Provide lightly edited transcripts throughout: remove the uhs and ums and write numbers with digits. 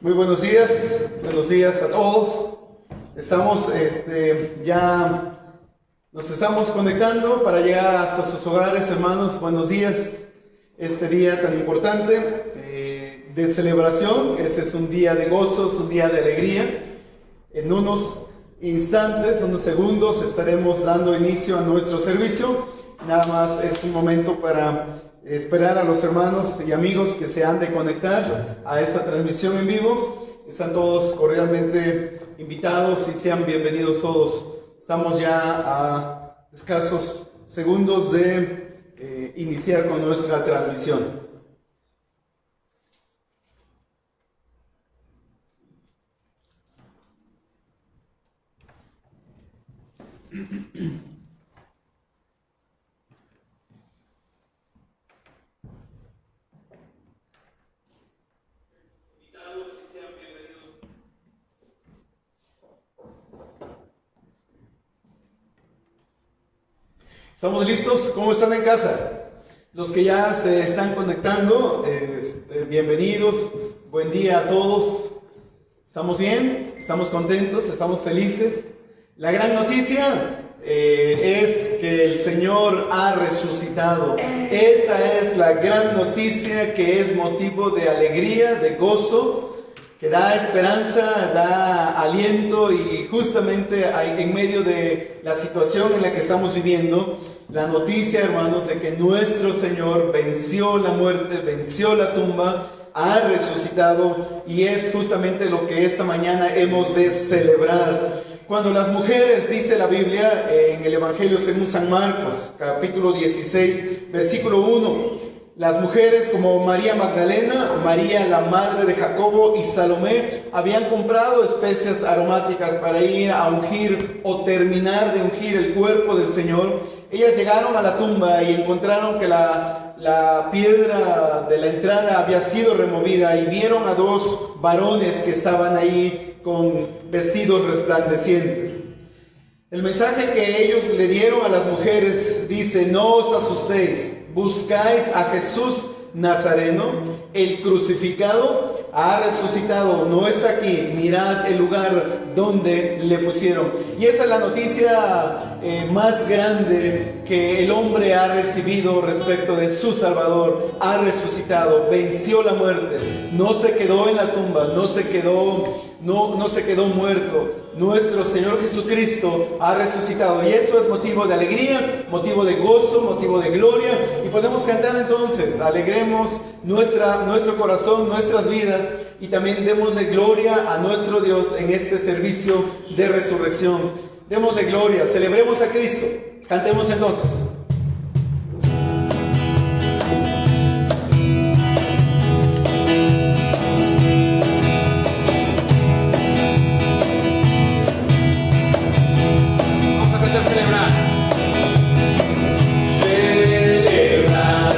Muy buenos días a todos. Estamos ya nos estamos conectando para llegar hasta sus hogares, hermanos. Buenos días. Este día tan importante de celebración, ese es un día de gozo, es un día de alegría. En unos instantes, unos segundos, estaremos dando inicio a nuestro servicio. Nada más es un momento para esperar a los hermanos y amigos que se han de conectar a esta transmisión en vivo. Están todos cordialmente invitados y sean bienvenidos todos. Estamos ya a escasos segundos de iniciar con nuestra transmisión. ¿Estamos listos? ¿Cómo están en casa? Los que ya se están conectando, bienvenidos, buen día a todos. ¿Estamos bien? ¿Estamos contentos? ¿Estamos felices? La gran noticia es que el Señor ha resucitado. Esa es la gran noticia que es motivo de alegría, de gozo, que da esperanza, da aliento, y justamente en medio de la situación en la que estamos viviendo, la noticia, hermanos, de que nuestro Señor venció la muerte, venció la tumba, ha resucitado, y es justamente lo que esta mañana hemos de celebrar. Cuando las mujeres, dice la Biblia en el Evangelio según San Marcos, capítulo 16, versículo 1, las mujeres como María Magdalena, María la madre de Jacobo y Salomé habían comprado especias aromáticas para ir a ungir o terminar de ungir el cuerpo del Señor. Ellas llegaron a la tumba y encontraron que la piedra de la entrada había sido removida, y vieron a dos varones que estaban ahí con vestidos resplandecientes. El mensaje que ellos le dieron a las mujeres dice: no os asustéis, buscáis a Jesús Nazareno, el crucificado, ha resucitado, no está aquí, mirad el lugar donde le pusieron. Y esa es la noticia más grande que el hombre ha recibido respecto de su Salvador. Ha resucitado, venció la muerte, no se quedó en la tumba, no se quedó muerto. Nuestro Señor Jesucristo ha resucitado, y eso es motivo de alegría, motivo de gozo, motivo de gloria. Y podemos cantar entonces: alegremos nuestro corazón, nuestras vidas, y también démosle gloria a nuestro Dios en este servicio de resurrección. Démosle gloria, celebremos a Cristo. Cantemos entonces. Celebrar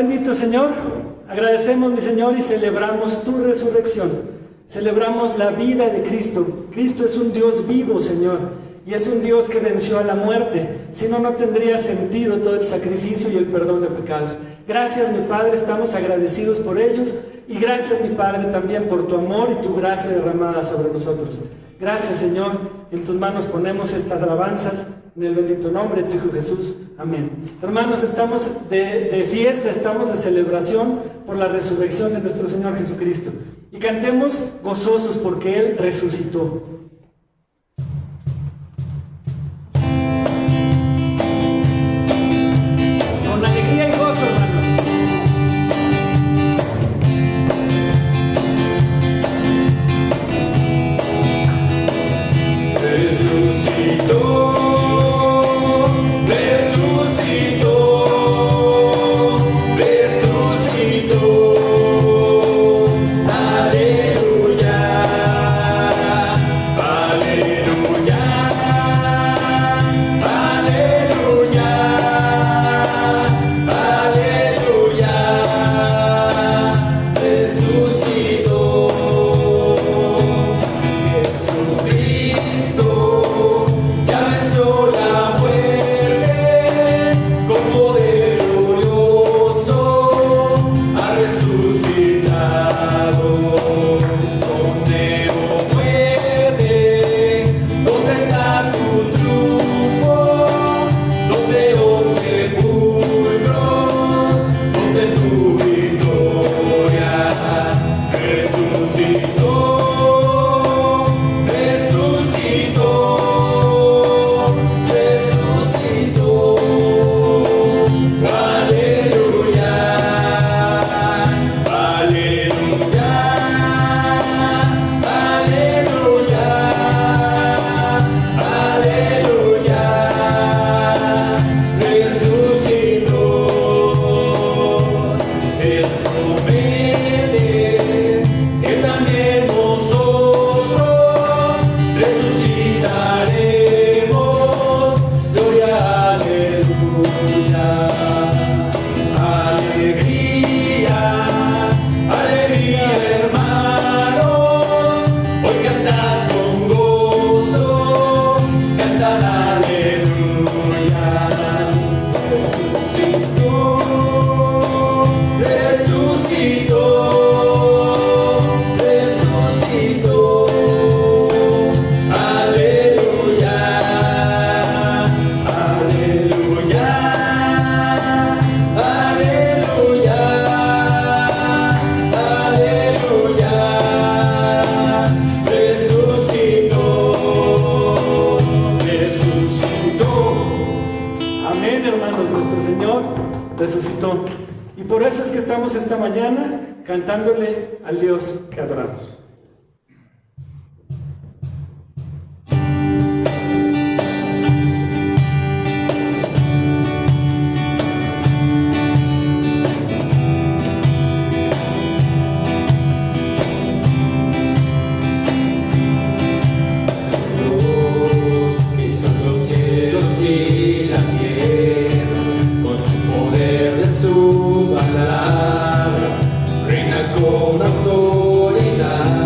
bendito Señor, agradecemos, mi Señor, y celebramos tu resurrección. Celebramos la vida de Cristo. Cristo es un Dios vivo, Señor, y es un Dios que venció a la muerte. Si no, no tendría sentido todo el sacrificio y el perdón de pecados. Gracias, mi Padre, estamos agradecidos por ellos. Y gracias, mi Padre, también por tu amor y tu gracia derramada sobre nosotros. Gracias, Señor. En tus manos ponemos estas alabanzas, en el bendito nombre de tu Hijo Jesús. Amén. Hermanos, estamos de fiesta, estamos de celebración por la resurrección de nuestro Señor Jesucristo. Y cantemos gozosos porque Él resucitó. Con alegría y gozo, hermano. Resucitó. resucitó. Y por eso es que estamos esta mañana cantándole al Dios que adoramos. Con autoridad.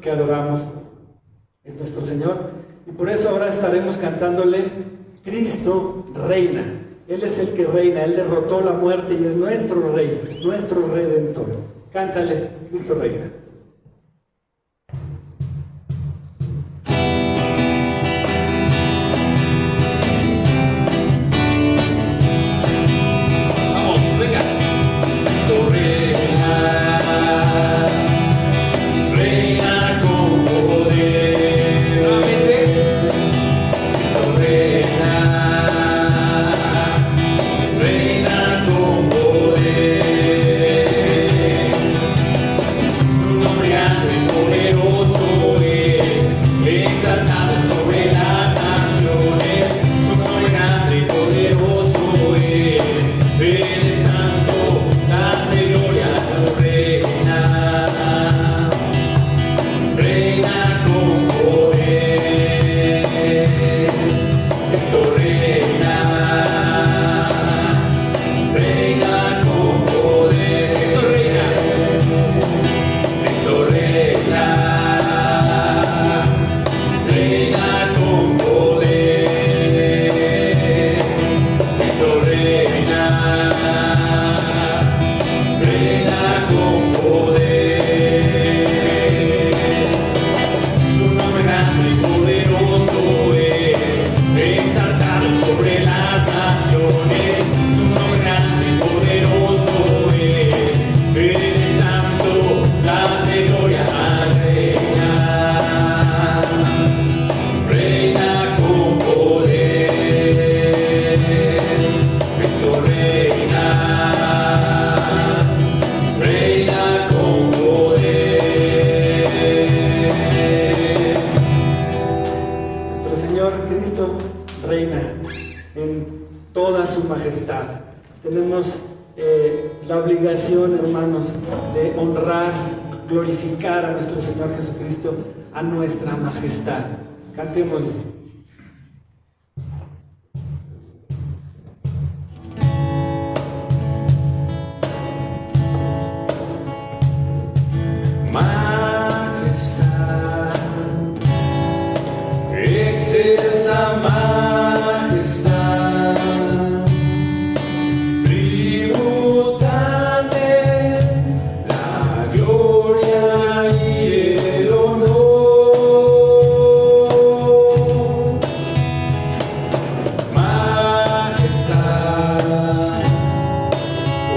que adoramos es nuestro Señor. Y por eso ahora estaremos cantándole Cristo reina. Él es el que reina, Él derrotó la muerte y es nuestro Rey, nuestro Redentor. Cántale, Cristo reina. Tenemos la obligación, hermanos, de honrar, glorificar a nuestro Señor Jesucristo, a nuestra majestad. Cantémosle. Majestad, excelsa majestad, tributale la gloria y el honor. Majestad,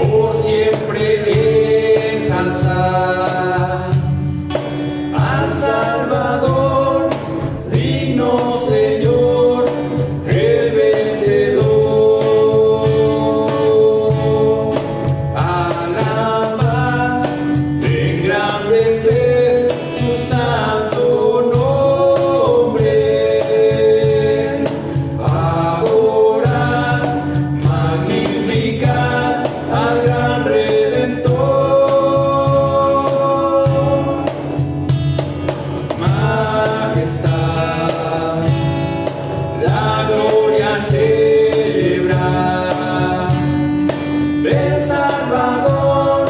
por siempre ensalzar al Salvador, digno Señor, el vencedor. Alabar, engrandecer su santo nombre, adorar, magnificar al gran Redentor. Majestad, la gloria celebrar del Salvador,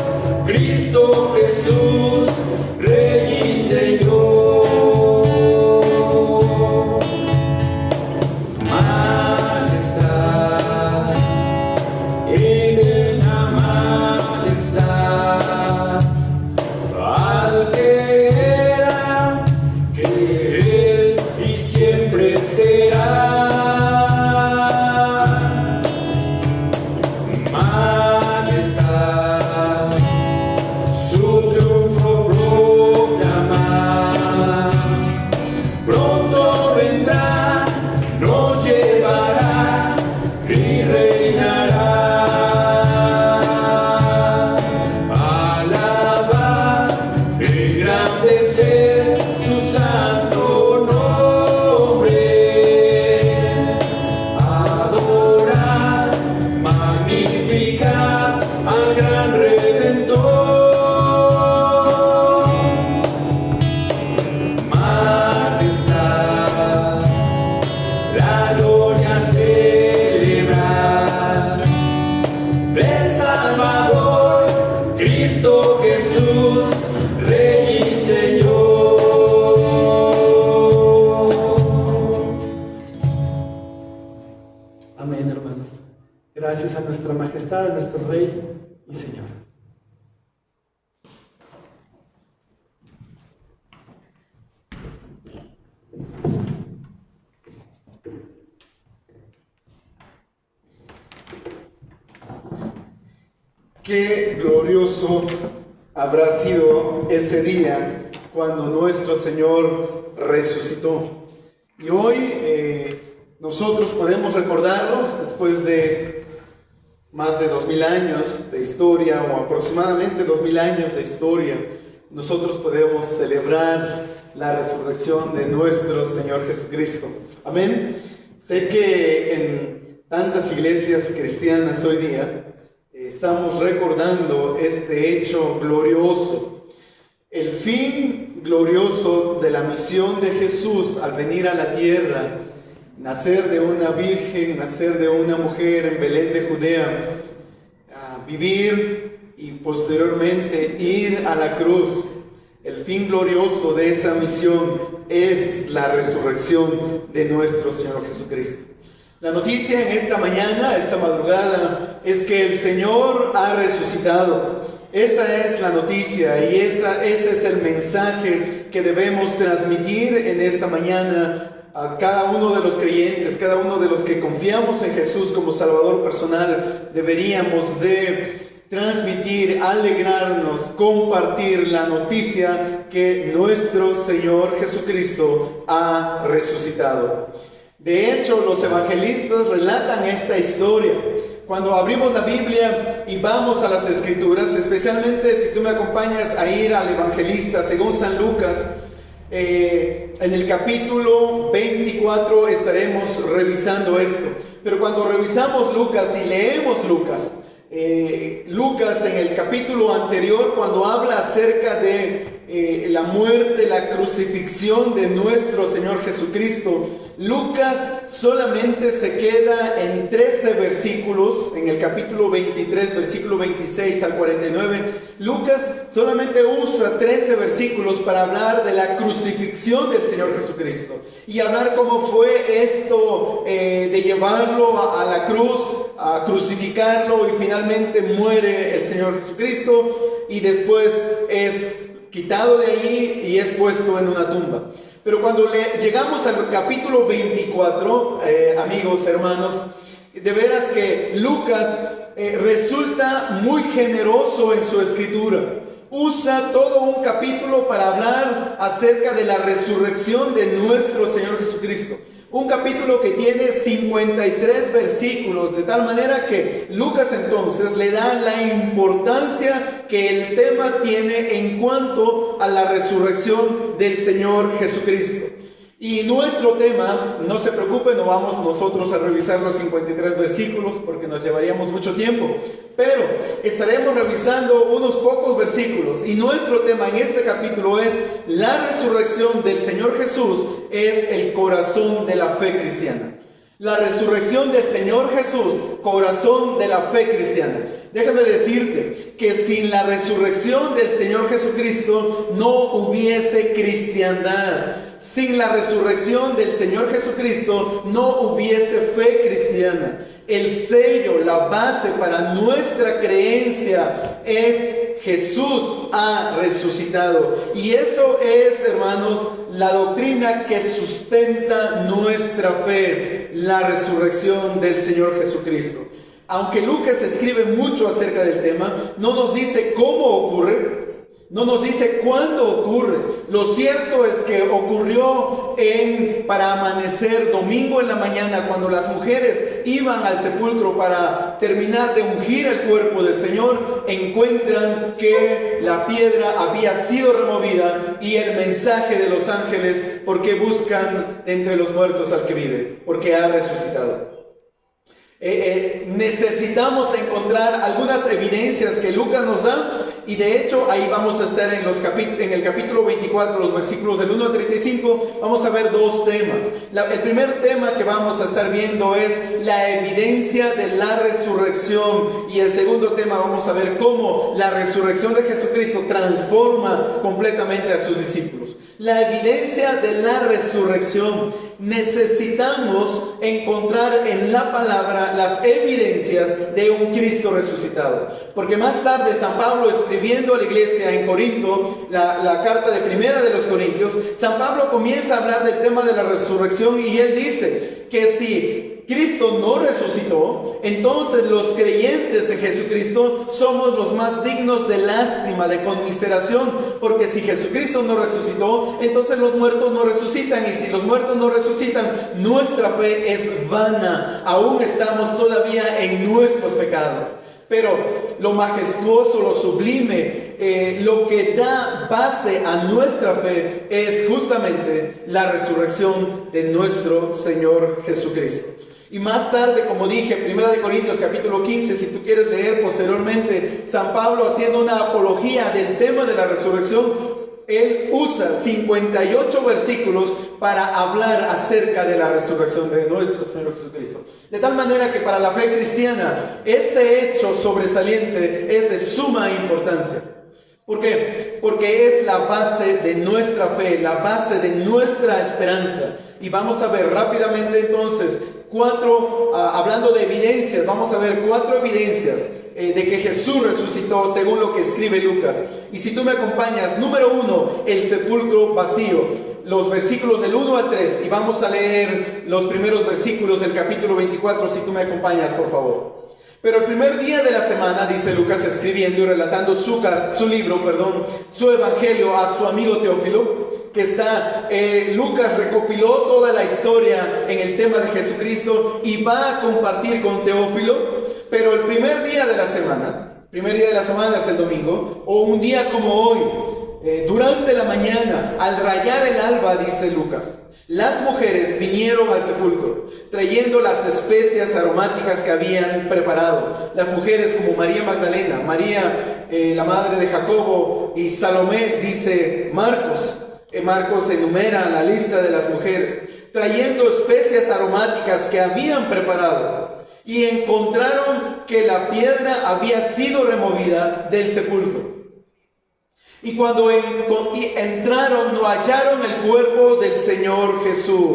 Cristo Jesús, Rey y Señor. Majestad, eterna majestad, al que era, que es majestad, a nuestro Rey y Señor. Qué glorioso habrá sido ese día cuando nuestro Señor resucitó. Y hoy nosotros podemos recordarlo después de más de 2000 años de historia, o aproximadamente 2000 años de historia. Nosotros podemos celebrar la resurrección de nuestro Señor Jesucristo. Amén. Sé que en tantas iglesias cristianas hoy día estamos recordando este hecho glorioso, el fin glorioso de la misión de Jesús al venir a la tierra, nacer de una virgen, nacer de una mujer en Belén de Judea, vivir y posteriormente ir a la cruz. El fin glorioso de esa misión es la resurrección de nuestro Señor Jesucristo. La noticia en esta mañana, esta madrugada, es que el Señor ha resucitado. Esa es la noticia y ese es el mensaje que debemos transmitir en esta mañana a cada uno de los creyentes, cada uno de los que confiamos en Jesús como Salvador personal. Deberíamos de transmitir, alegrarnos, compartir la noticia que nuestro Señor Jesucristo ha resucitado. De hecho, los evangelistas relatan esta historia. Cuando abrimos la Biblia y vamos a las Escrituras, especialmente si tú me acompañas a ir al evangelista según San Lucas, en el capítulo 24 estaremos revisando esto. Pero cuando revisamos Lucas y leemos Lucas en el capítulo anterior, cuando habla acerca de la muerte, la crucifixión de nuestro Señor Jesucristo, Lucas solamente se queda en 13 versículos, en el capítulo 23, versículo 26 al 49. Lucas solamente usa 13 versículos para hablar de la crucifixión del Señor Jesucristo y hablar cómo fue esto de llevarlo a la cruz, a crucificarlo, y finalmente muere el Señor Jesucristo y después es quitado de ahí y es puesto en una tumba. Pero cuando llegamos al capítulo 24, amigos, hermanos, de veras que Lucas resulta muy generoso en su escritura. Usa todo un capítulo para hablar acerca de la resurrección de nuestro Señor Jesucristo. Un capítulo que tiene 53 versículos, de tal manera que Lucas entonces le da la importancia que el tema tiene en cuanto a la resurrección del Señor Jesucristo. Y nuestro tema, no se preocupen, no vamos nosotros a revisar los 53 versículos porque nos llevaríamos mucho tiempo, pero estaremos revisando unos pocos versículos, y nuestro tema en este capítulo es la resurrección del Señor Jesús, es el corazón de la fe cristiana. La resurrección del Señor Jesús, corazón de la fe cristiana. Déjame decirte que sin la resurrección del Señor Jesucristo no hubiese cristiandad. Sin la resurrección del Señor Jesucristo no hubiese fe cristiana. El sello, la base para nuestra creencia es Jesús ha resucitado. Y eso es, hermanos, la doctrina que sustenta nuestra fe, la resurrección del Señor Jesucristo. Aunque Lucas escribe mucho acerca del tema, no nos dice cómo ocurre, no nos dice cuándo ocurre. Lo cierto es que ocurrió para amanecer, domingo en la mañana, cuando las mujeres iban al sepulcro para terminar de ungir el cuerpo del Señor, encuentran que la piedra había sido removida y el mensaje de los ángeles, porque buscan entre los muertos al que vive, porque ha resucitado. Necesitamos encontrar algunas evidencias que Lucas nos da, y de hecho ahí vamos a estar en el capítulo 24, los versículos del 1 al 35. Vamos a ver dos temas. El primer tema que vamos a estar viendo es la evidencia de la resurrección, y el segundo tema vamos a ver cómo la resurrección de Jesucristo transforma completamente a sus discípulos. La evidencia de la resurrección. Necesitamos encontrar en la palabra las evidencias de un Cristo resucitado. Porque más tarde San Pablo, escribiendo a la iglesia en Corinto, la carta de primera de los Corintios, San Pablo comienza a hablar del tema de la resurrección y él dice que si Cristo no resucitó, entonces los creyentes en Jesucristo somos los más dignos de lástima, de conmiseración, porque si Jesucristo no resucitó, entonces los muertos no resucitan, y si los muertos no resucitan, nuestra fe es vana, aún estamos todavía en nuestros pecados. Pero lo majestuoso, lo sublime, lo que da base a nuestra fe es justamente la resurrección de nuestro Señor Jesucristo. Y más tarde, como dije, 1 Corintios capítulo 15, si tú quieres leer posteriormente, San Pablo haciendo una apología del tema de la resurrección, él usa 58 versículos para hablar acerca de la resurrección de nuestro Señor Jesucristo. De tal manera que para la fe cristiana, este hecho sobresaliente es de suma importancia. ¿Por qué? Porque es la base de nuestra fe, la base de nuestra esperanza. Y vamos a ver rápidamente entonces hablando de evidencias, vamos a ver 4 evidencias de que Jesús resucitó según lo que escribe Lucas. Y si tú me acompañas, número 1, el sepulcro vacío. Los versículos del 1 al 3, y vamos a leer los primeros versículos del capítulo 24, si tú me acompañas, por favor. Pero el primer día de la semana, dice Lucas escribiendo y relatando su evangelio a su amigo Teófilo, Lucas recopiló toda la historia en el tema de Jesucristo y va a compartir con Teófilo. Pero el primer día de la semana es el domingo, o un día como hoy, durante la mañana, al rayar el alba, dice Lucas, las mujeres vinieron al sepulcro, trayendo las especias aromáticas que habían preparado. Las mujeres como María Magdalena, María, la madre de Jacobo, y Salomé, dice Marcos. Marcos enumera la lista de las mujeres, trayendo especias aromáticas que habían preparado, y encontraron que la piedra había sido removida del sepulcro. Y cuando entraron, no hallaron el cuerpo del Señor Jesús.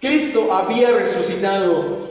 Cristo había resucitado.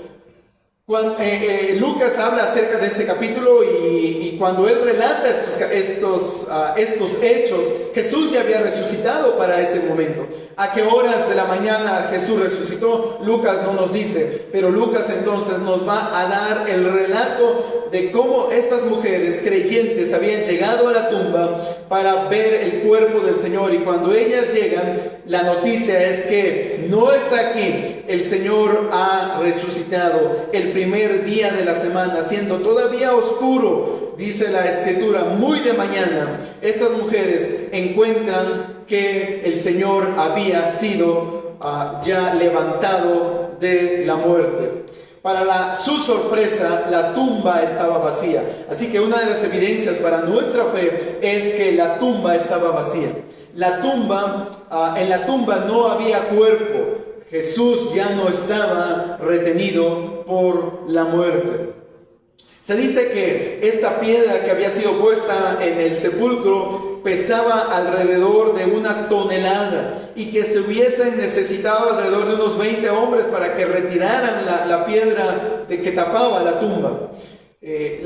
Lucas habla acerca de ese capítulo y cuando él relata estos hechos, Jesús ya había resucitado para ese momento. ¿A qué horas de la mañana Jesús resucitó? Lucas no nos dice, pero Lucas entonces nos va a dar el relato de cómo estas mujeres creyentes habían llegado a la tumba para ver el cuerpo del Señor, y cuando ellas llegan, la noticia es que no está aquí, el Señor ha resucitado el primer día de la semana, siendo todavía oscuro, dice la Escritura, muy de mañana. Estas mujeres encuentran que el Señor había sido ya levantado de la muerte. Para su sorpresa, la tumba estaba vacía. Así que una de las evidencias para nuestra fe es que la tumba estaba vacía. En la tumba no había cuerpo. Jesús ya no estaba retenido por la muerte. Se dice que esta piedra que había sido puesta en el sepulcro pesaba alrededor de 1 tonelada y que se hubiesen necesitado alrededor de unos 20 hombres para que retiraran la piedra que tapaba la tumba.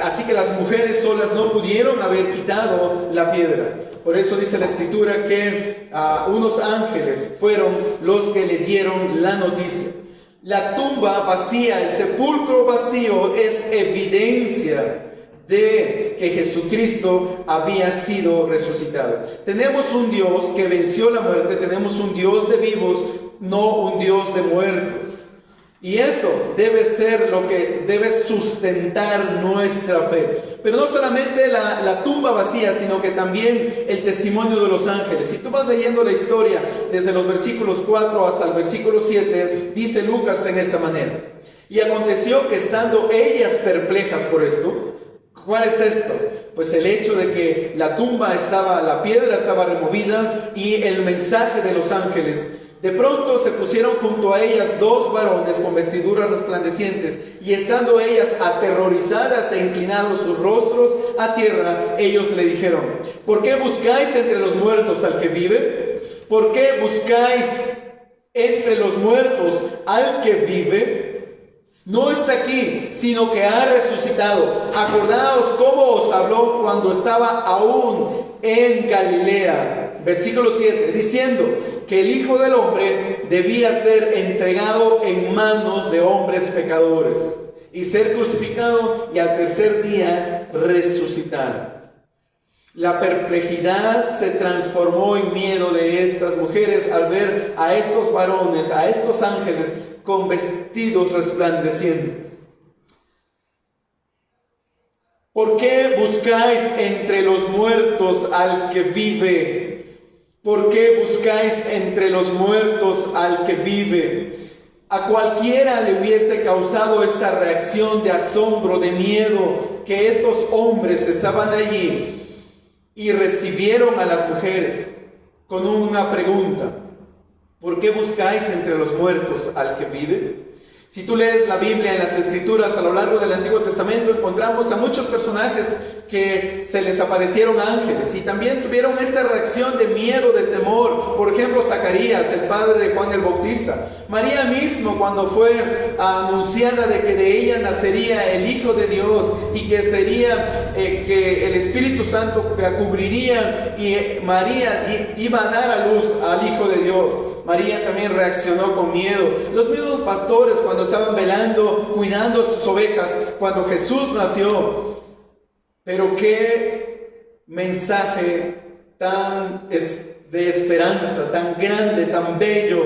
Así que las mujeres solas no pudieron haber quitado la piedra. Por eso dice la Escritura que unos ángeles fueron los que le dieron la noticia. La tumba vacía, el sepulcro vacío, es evidencia de que Jesucristo había sido resucitado. Tenemos un Dios que venció la muerte, tenemos un Dios de vivos, no un Dios de muertos. Y eso debe ser lo que debe sustentar nuestra fe. Pero no solamente la tumba vacía, sino que también el testimonio de los ángeles. Si tú vas leyendo la historia desde los versículos 4 hasta el versículo 7, dice Lucas en esta manera: y aconteció que estando ellas perplejas por esto. ¿Cuál es esto? Pues el hecho de que la piedra estaba removida y el mensaje de los ángeles De pronto se pusieron junto a ellas dos varones con vestiduras resplandecientes, y estando ellas aterrorizadas e inclinados sus rostros a tierra, ellos le dijeron: ¿por qué buscáis entre los muertos al que vive? ¿Por qué buscáis entre los muertos al que vive? No está aquí, sino que ha resucitado. Acordaos cómo os habló cuando estaba aún en Galilea. Versículo 7, diciendo que el Hijo del Hombre debía ser entregado en manos de hombres pecadores y ser crucificado y al tercer día resucitar. La perplejidad se transformó en miedo de estas mujeres al ver a estos varones, a estos ángeles con vestidos resplandecientes. ¿Por qué buscáis entre los muertos al que vive? ¿Por qué buscáis entre los muertos al que vive? A cualquiera le hubiese causado esta reacción de asombro, de miedo, que estos hombres estaban allí y recibieron a las mujeres con una pregunta: ¿por qué buscáis entre los muertos al que vive? Si tú lees la Biblia en las Escrituras a lo largo del Antiguo Testamento, encontramos a muchos personajes que se les aparecieron ángeles y también tuvieron esta reacción de miedo, de temor. Por ejemplo, Zacarías, el padre de Juan el Bautista. María mismo, cuando fue anunciada de que de ella nacería el Hijo de Dios y que sería que el Espíritu Santo la cubriría y María iba a dar a luz al Hijo de Dios, María también reaccionó con miedo. Los mismos pastores, cuando estaban velando, cuidando sus ovejas, cuando Jesús nació. Pero qué mensaje tan de esperanza, tan grande, tan bello.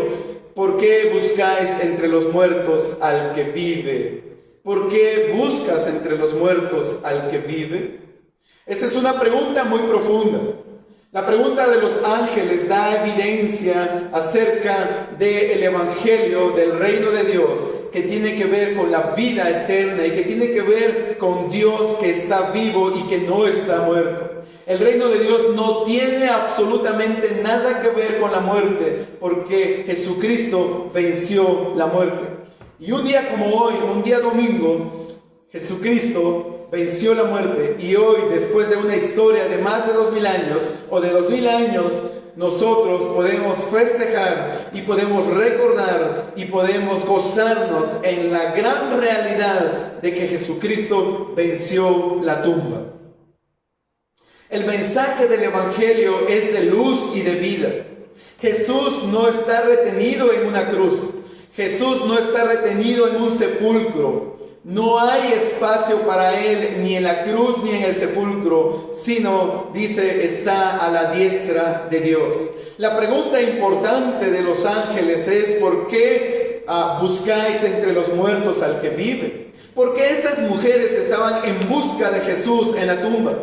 ¿Por qué buscáis entre los muertos al que vive? ¿Por qué buscas entre los muertos al que vive? Esa es una pregunta muy profunda. La pregunta de los ángeles da evidencia acerca del Evangelio del reino de Dios, que tiene que ver con la vida eterna y que tiene que ver con Dios que está vivo y que no está muerto. El reino de Dios no tiene absolutamente nada que ver con la muerte, porque Jesucristo venció la muerte. Y un día como hoy, un día domingo, Jesucristo venció la muerte, y hoy, después de una historia de más de 2000 años o de 2000 años, nosotros podemos festejar y podemos recordar y podemos gozarnos en la gran realidad de que Jesucristo venció la tumba. El mensaje del Evangelio es de luz y de vida. Jesús no está retenido en una cruz. Jesús no está retenido en un sepulcro. No hay espacio para Él ni en la cruz ni en el sepulcro, sino, dice, está a la diestra de Dios. La pregunta importante de los ángeles es: ¿por qué buscáis entre los muertos al que vive? Porque estas mujeres estaban en busca de Jesús en la tumba.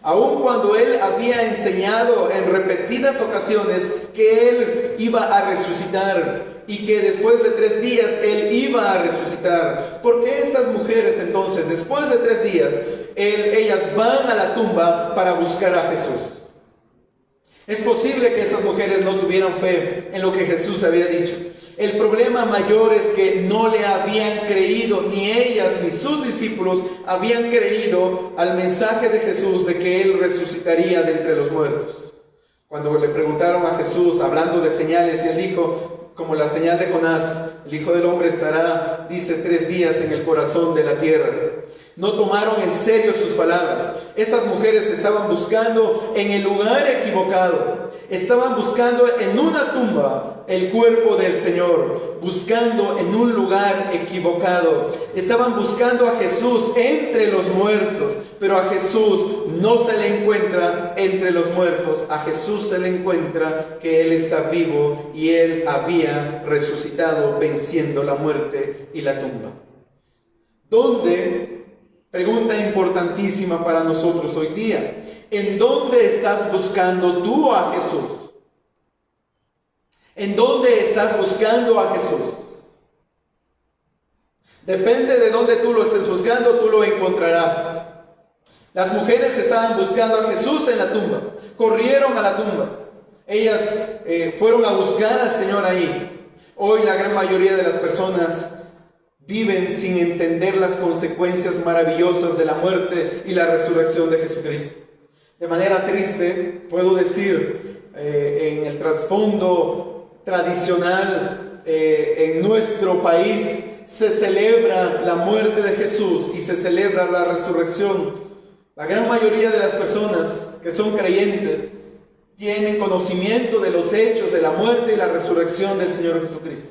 Aun cuando Él había enseñado en repetidas ocasiones que Él iba a resucitar y que después de 3 días Él iba a resucitar. ¿Por qué estas mujeres entonces, después de 3 días, ellas van a la tumba para buscar a Jesús? Es posible que estas mujeres no tuvieran fe en lo que Jesús había dicho. El problema mayor es que no le habían creído, ni ellas ni sus discípulos habían creído al mensaje de Jesús de que Él resucitaría de entre los muertos. Cuando le preguntaron a Jesús, hablando de señales, y Él dijo: como la señal de Jonás, el Hijo del Hombre estará, dice, 3 días en el corazón de la tierra. No tomaron en serio sus palabras. Estas mujeres estaban buscando en el lugar equivocado. Estaban buscando en una tumba el cuerpo del Señor, buscando en un lugar equivocado. Estaban buscando a Jesús entre los muertos, pero a Jesús no se le encuentra entre los muertos. A Jesús se le encuentra que Él está vivo y Él había resucitado, venciendo la muerte y la tumba. ¿Dónde? Pregunta importantísima para nosotros hoy día. ¿En dónde estás buscando tú a Jesús? ¿En dónde estás buscando a Jesús? Depende de dónde tú lo estés buscando, tú lo encontrarás. Las mujeres estaban buscando a Jesús en la tumba. Corrieron a la tumba. Ellas fueron a buscar al Señor ahí. Hoy la gran mayoría de las personas viven sin entender las consecuencias maravillosas de la muerte y la resurrección de Jesucristo. De manera triste, puedo decir, en el trasfondo tradicional en nuestro país se celebra la muerte de Jesús y se celebra la resurrección. La gran mayoría de las personas que son creyentes tienen conocimiento de los hechos de la muerte y la resurrección del Señor Jesucristo.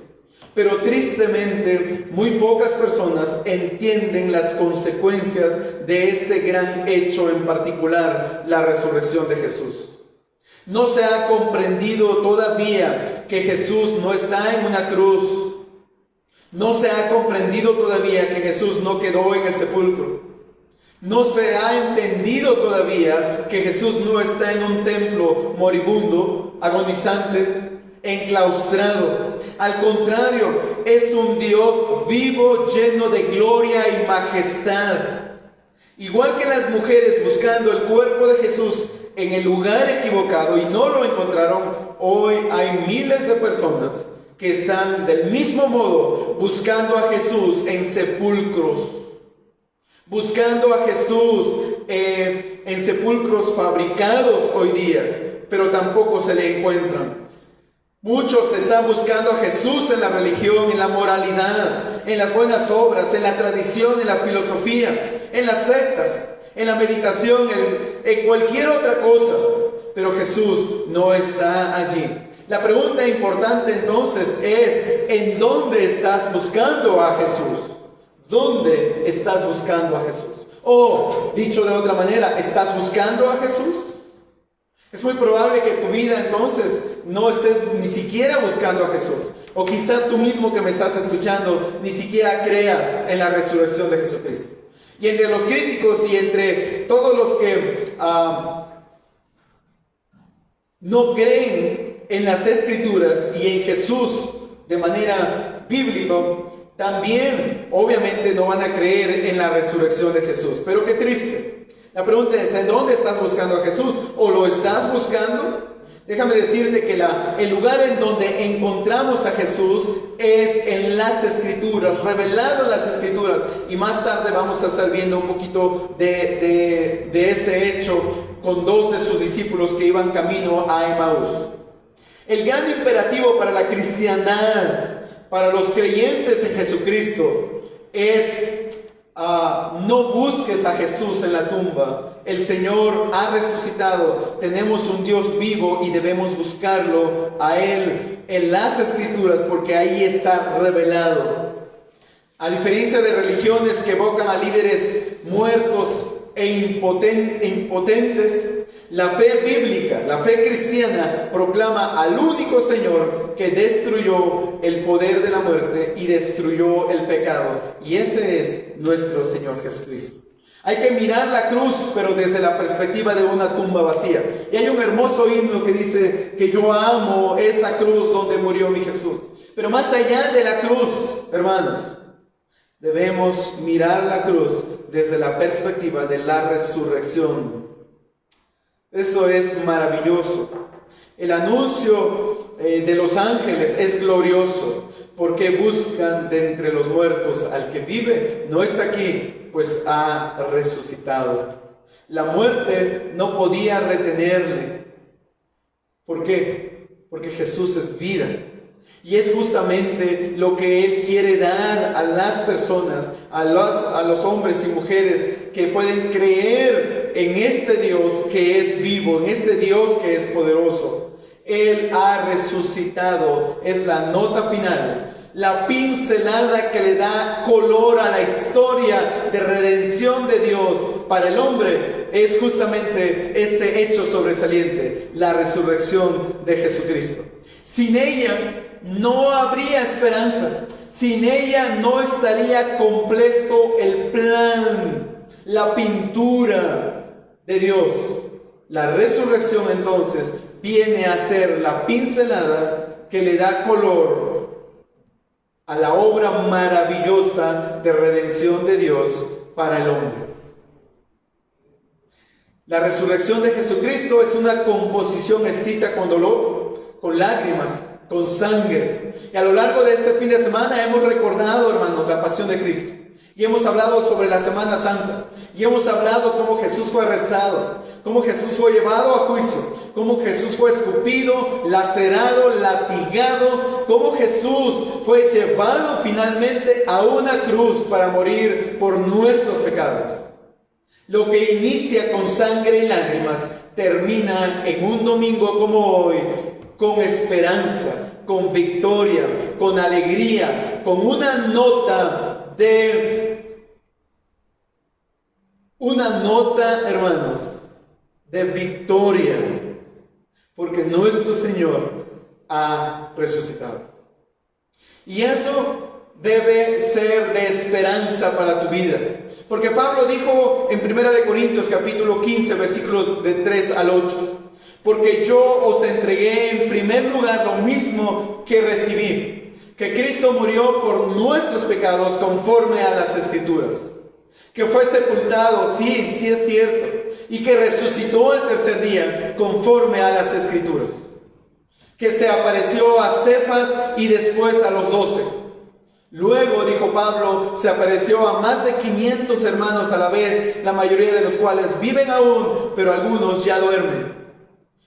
Pero tristemente, muy pocas personas entienden las consecuencias de este gran hecho en particular, la resurrección de Jesús. No se ha comprendido todavía que Jesús no está en una cruz. No se ha comprendido todavía que Jesús no quedó en el sepulcro. No se ha entendido todavía que Jesús no está en un templo moribundo, agonizante, enclaustrado. Al contrario, es un Dios vivo, lleno de gloria y majestad. Igual que las mujeres buscando el cuerpo de Jesús en el lugar equivocado y no lo encontraron, hoy hay miles de personas que están del mismo modo buscando a Jesús en sepulcros, buscando a Jesús en sepulcros fabricados hoy día, pero tampoco se le encuentran. Muchos están buscando a Jesús en la religión, en la moralidad, en las buenas obras, en la tradición, en la filosofía, en las sectas, en la meditación, en cualquier otra cosa, pero Jesús no está allí. La pregunta importante entonces es, ¿en dónde estás buscando a Jesús? ¿Dónde estás buscando a Jesús? O, dicho de otra manera, ¿estás buscando a Jesús? Es muy probable que tu vida entonces no estés ni siquiera buscando a Jesús. O quizá tú mismo que me estás escuchando ni siquiera creas en la resurrección de Jesucristo. Y entre los críticos y entre todos los que no creen en las Escrituras y en Jesús de manera bíblica, también obviamente no van a creer en la resurrección de Jesús. Pero qué triste. La pregunta es, ¿en dónde estás buscando a Jesús? ¿O lo estás buscando? Déjame decirte que el lugar en donde encontramos a Jesús es en las Escrituras, revelado en las Escrituras. Y más tarde vamos a estar viendo un poquito de ese hecho con dos de sus discípulos que iban camino a Emaús. El gran imperativo para la cristiandad, para los creyentes en Jesucristo, es no busques a Jesús en la tumba. El Señor ha resucitado. Tenemos un Dios vivo y debemos buscarlo a Él en las Escrituras, porque ahí está revelado. A diferencia de religiones que evocan a líderes muertos e impotentes, la fe bíblica, la fe cristiana, proclama al único Señor que destruyó el poder de la muerte y destruyó el pecado. Y ese es nuestro Señor Jesucristo. Hay que mirar la cruz, pero desde la perspectiva de una tumba vacía. Y hay un hermoso himno que dice que yo amo esa cruz donde murió mi Jesús. Pero más allá de la cruz, hermanos, debemos mirar la cruz desde la perspectiva de la resurrección. Eso es maravilloso. El anuncio de los ángeles es glorioso, porque buscan de entre los muertos al que vive. No está aquí, pues ha resucitado. La muerte no podía retenerle. ¿Por qué? Porque Jesús es vida. Y es justamente lo que Él quiere dar a las personas, a los hombres y mujeres que pueden creer en este Dios que es vivo, en este Dios que es poderoso. Él ha resucitado, es la nota final, la pincelada que le da color a la historia de redención de Dios para el hombre. Es justamente este hecho sobresaliente, la resurrección de Jesucristo. Sin ella no habría esperanza. Sin ella no estaría completo el plan, la pintura de Dios. La resurrección entonces viene a ser la pincelada que le da color a la obra maravillosa de redención de Dios para el hombre. La resurrección de Jesucristo es una composición escrita con dolor, con lágrimas, con sangre. Y a lo largo de este fin de semana hemos recordado, hermanos, la pasión de Cristo. Y hemos hablado sobre la Semana Santa. Y hemos hablado cómo Jesús fue arrestado, cómo Jesús fue llevado a juicio, cómo Jesús fue escupido, lacerado, latigado, cómo Jesús fue llevado finalmente a una cruz para morir por nuestros pecados. Lo que inicia con sangre y lágrimas termina en un domingo como hoy con esperanza, con victoria, con alegría, con una nota, hermanos, de victoria, porque nuestro Señor ha resucitado. Y eso debe ser de esperanza para tu vida. Porque Pablo dijo en 1 Corintios capítulo 15, versículos de 3 al 8, porque yo os entregué en primer lugar lo mismo que recibí, que Cristo murió por nuestros pecados conforme a las Escrituras, que fue sepultado, sí es cierto, y que resucitó el tercer día conforme a las Escrituras, que se apareció a Cefas y después a los 12. Luego, dijo Pablo, se apareció a más de 500 hermanos a la vez, la mayoría de los cuales viven aún, pero algunos ya duermen.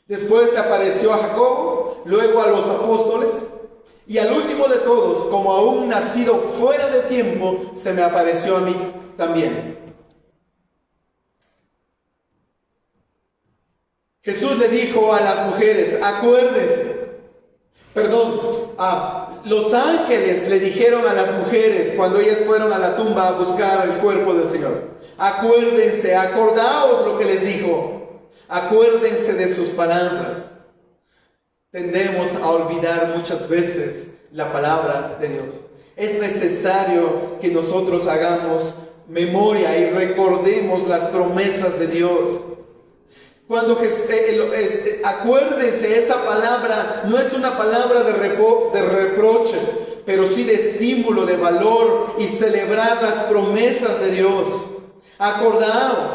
Después se apareció a Jacobo, luego a los apóstoles, y al último de todos, como a un nacido fuera de tiempo, se me apareció a mí también. Jesús le dijo a las mujeres, los ángeles le dijeron a las mujeres cuando ellas fueron a la tumba a buscar el cuerpo del Señor, acuérdense, acordaos lo que les dijo, acuérdense de sus palabras. Tendemos a olvidar muchas veces la palabra de Dios. Es necesario que nosotros hagamos memoria y recordemos las promesas de Dios. Cuando acuérdense, esa palabra no es una palabra de reproche, pero sí de estímulo, de valor y celebrar las promesas de Dios. Acordaos,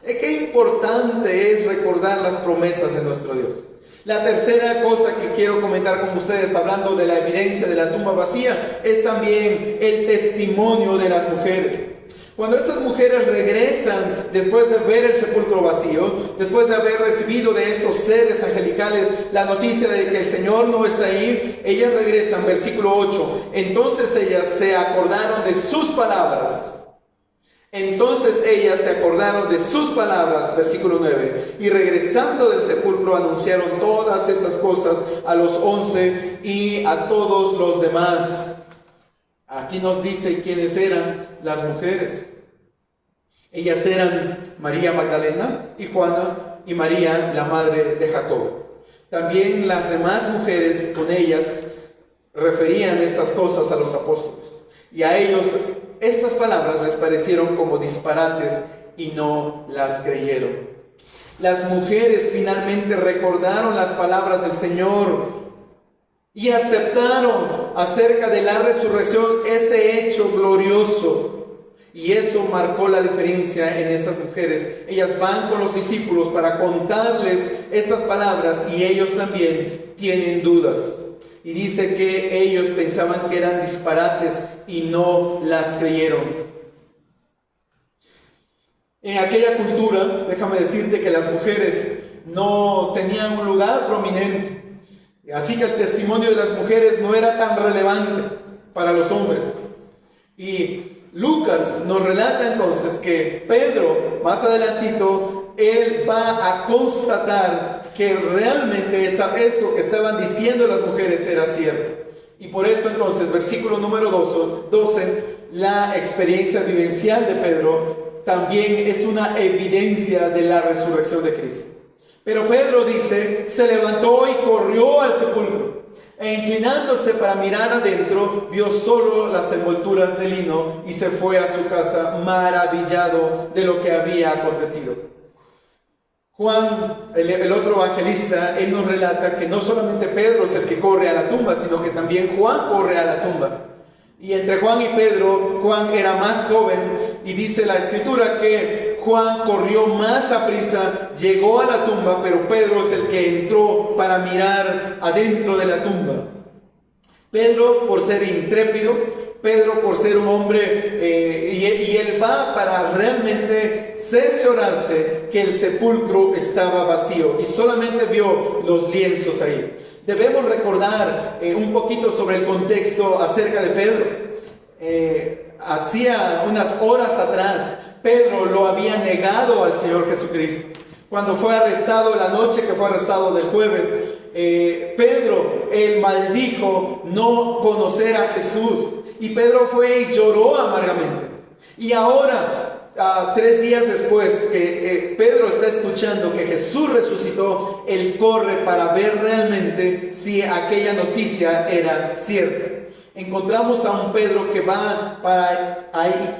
qué importante es recordar las promesas de nuestro Dios. La tercera cosa que quiero comentar con ustedes, hablando de la evidencia de la tumba vacía, es también el testimonio de las mujeres. Cuando estas mujeres regresan después de ver el sepulcro vacío, después de haber recibido de estos seres angelicales la noticia de que el Señor no está ahí, ellas regresan, versículo 8. Entonces ellas se acordaron de sus palabras. Versículo 9. Y regresando del sepulcro anunciaron todas estas cosas a los 11 y a todos los demás. Aquí nos dice quiénes eran las mujeres. Ellas eran María Magdalena y Juana y María, la madre de Jacobo. También las demás mujeres con ellas referían estas cosas a los apóstoles. Y a ellos estas palabras les parecieron como disparates y no las creyeron. Las mujeres finalmente recordaron las palabras del Señor y aceptaron acerca de la resurrección ese hecho glorioso. Y eso marcó la diferencia en estas mujeres. Ellas van con los discípulos para contarles estas palabras y ellos también tienen dudas. Y dice que ellos pensaban que eran disparates y no las creyeron. En aquella cultura, déjame decirte que las mujeres no tenían un lugar prominente. Así que el testimonio de las mujeres no era tan relevante para los hombres. Y Lucas nos relata entonces que Pedro, más adelantito, él va a constatar que realmente esto que estaban diciendo las mujeres era cierto. Y por eso entonces, versículo número 12, la experiencia vivencial de Pedro también es una evidencia de la resurrección de Cristo. Pero Pedro dice, se levantó y corrió al sepulcro, e inclinándose para mirar adentro, vio solo las envolturas de lino y se fue a su casa maravillado de lo que había acontecido. Juan, el otro evangelista, él nos relata que no solamente Pedro es el que corre a la tumba, sino que también Juan corre a la tumba. Y entre Juan y Pedro, Juan era más joven, y dice la escritura que Juan corrió más aprisa, llegó a la tumba, pero Pedro es el que entró para mirar adentro de la tumba. Pedro, por ser intrépido, Pedro, por ser un hombre, y él va para realmente cerciorarse que el sepulcro estaba vacío y solamente vio los lienzos ahí. Debemos recordar un poquito sobre el contexto acerca de Pedro. Hacía unas horas atrás, Pedro lo había negado al Señor Jesucristo. Cuando fue arrestado, la noche que fue arrestado del jueves, Pedro, él maldijo no conocer a Jesús. Y Pedro fue y lloró amargamente. Y ahora, 3 días después que Pedro está escuchando que Jesús resucitó, él corre para ver realmente si aquella noticia era cierta. Encontramos a un Pedro que va para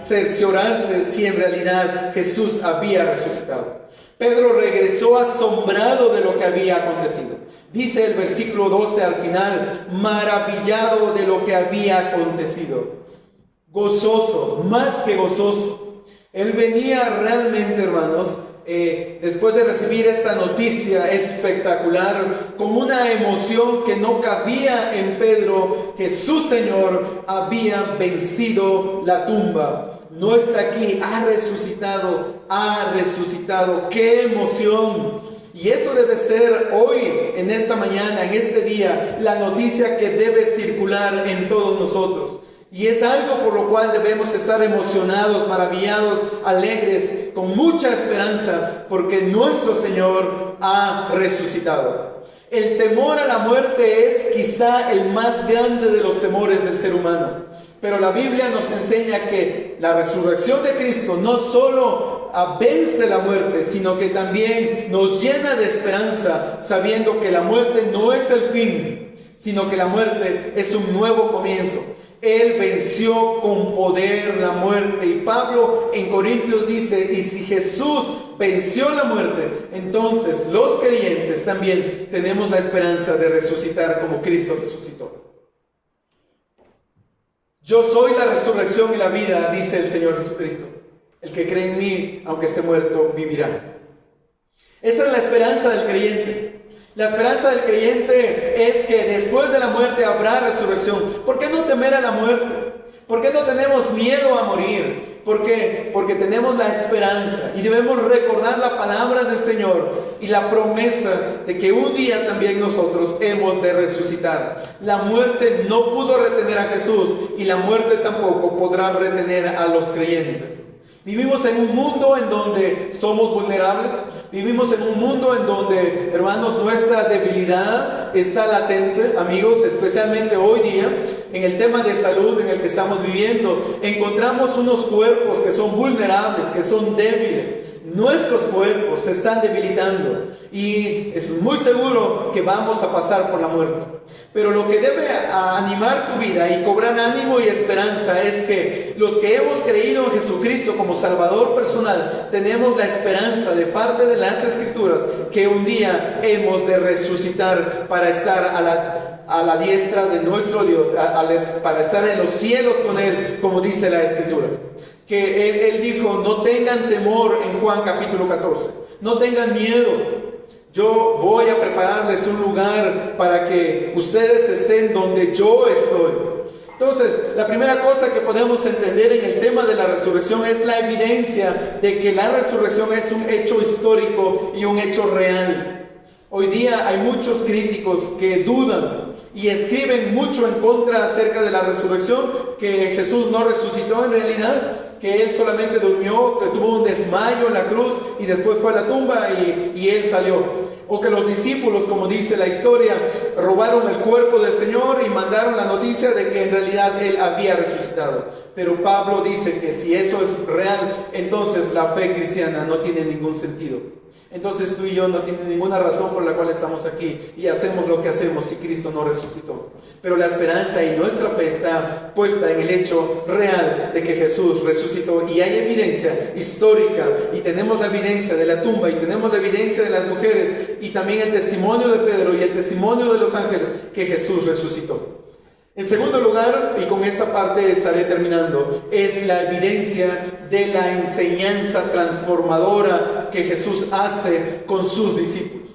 cerciorarse si en realidad Jesús había resucitado. Pedro regresó asombrado de lo que había acontecido. Dice el versículo 12 al final, maravillado de lo que había acontecido. Gozoso, más que gozoso. Él venía realmente, hermanos, después de recibir esta noticia espectacular, con una emoción que no cabía en Pedro, que su Señor había vencido la tumba. No está aquí, ha resucitado, ¡qué emoción! Y eso debe ser hoy, en esta mañana, en este día, la noticia que debe circular en todos nosotros. Y es algo por lo cual debemos estar emocionados, maravillados, alegres, con mucha esperanza, porque nuestro Señor ha resucitado. El temor a la muerte es quizá el más grande de los temores del ser humano. Pero la Biblia nos enseña que la resurrección de Cristo no solo vence la muerte, sino que también nos llena de esperanza, sabiendo que la muerte no es el fin, sino que la muerte es un nuevo comienzo. Él venció con poder la muerte. Y Pablo en Corintios dice, y si Jesús venció la muerte, entonces los creyentes también tenemos la esperanza de resucitar como Cristo resucitó. Yo soy la resurrección y la vida, dice el Señor Jesucristo. El que cree en mí, aunque esté muerto, vivirá. Esa es la esperanza del creyente. La esperanza del creyente es que después de la muerte habrá resurrección. ¿Por qué no temer a la muerte? ¿Por qué no tenemos miedo a morir? ¿Por qué? Porque tenemos la esperanza y debemos recordar la palabra del Señor y la promesa de que un día también nosotros hemos de resucitar. La muerte no pudo retener a Jesús y la muerte tampoco podrá retener a los creyentes. Vivimos en un mundo en donde somos vulnerables. Vivimos en un mundo en donde, hermanos, nuestra debilidad está latente, amigos, especialmente hoy día, en el tema de salud en el que estamos viviendo. Encontramos unos cuerpos que son vulnerables, que son débiles. Nuestros cuerpos se están debilitando y es muy seguro que vamos a pasar por la muerte. Pero lo que debe animar tu vida y cobrar ánimo y esperanza es que los que hemos creído en Jesucristo como Salvador personal, tenemos la esperanza de parte de las Escrituras que un día hemos de resucitar para estar a la diestra de nuestro Dios, para estar en los cielos con Él, como dice la Escritura. Que Él dijo, no tengan temor en Juan capítulo 14, no tengan miedo. Yo voy a prepararles un lugar para que ustedes estén donde yo estoy. Entonces, la primera cosa que podemos entender en el tema de la resurrección es la evidencia de que la resurrección es un hecho histórico y un hecho real. Hoy día hay muchos críticos que dudan y escriben mucho en contra acerca de la resurrección, que Jesús no resucitó en realidad, que Él solamente durmió, que tuvo un desmayo en la cruz y después fue a la tumba y Él salió. O que los discípulos, como dice la historia, robaron el cuerpo del Señor y mandaron la noticia de que en realidad Él había resucitado. Pero Pablo dice que si eso es real, entonces la fe cristiana no tiene ningún sentido. Entonces tú y yo no tenemos ninguna razón por la cual estamos aquí y hacemos lo que hacemos si Cristo no resucitó. Pero la esperanza y nuestra fe está puesta en el hecho real de que Jesús resucitó, y hay evidencia histórica, y tenemos la evidencia de la tumba, y tenemos la evidencia de las mujeres, y también el testimonio de Pedro y el testimonio de los ángeles que Jesús resucitó. En segundo lugar, y con esta parte estaré terminando, es la evidencia de la enseñanza transformadora que Jesús hace con sus discípulos.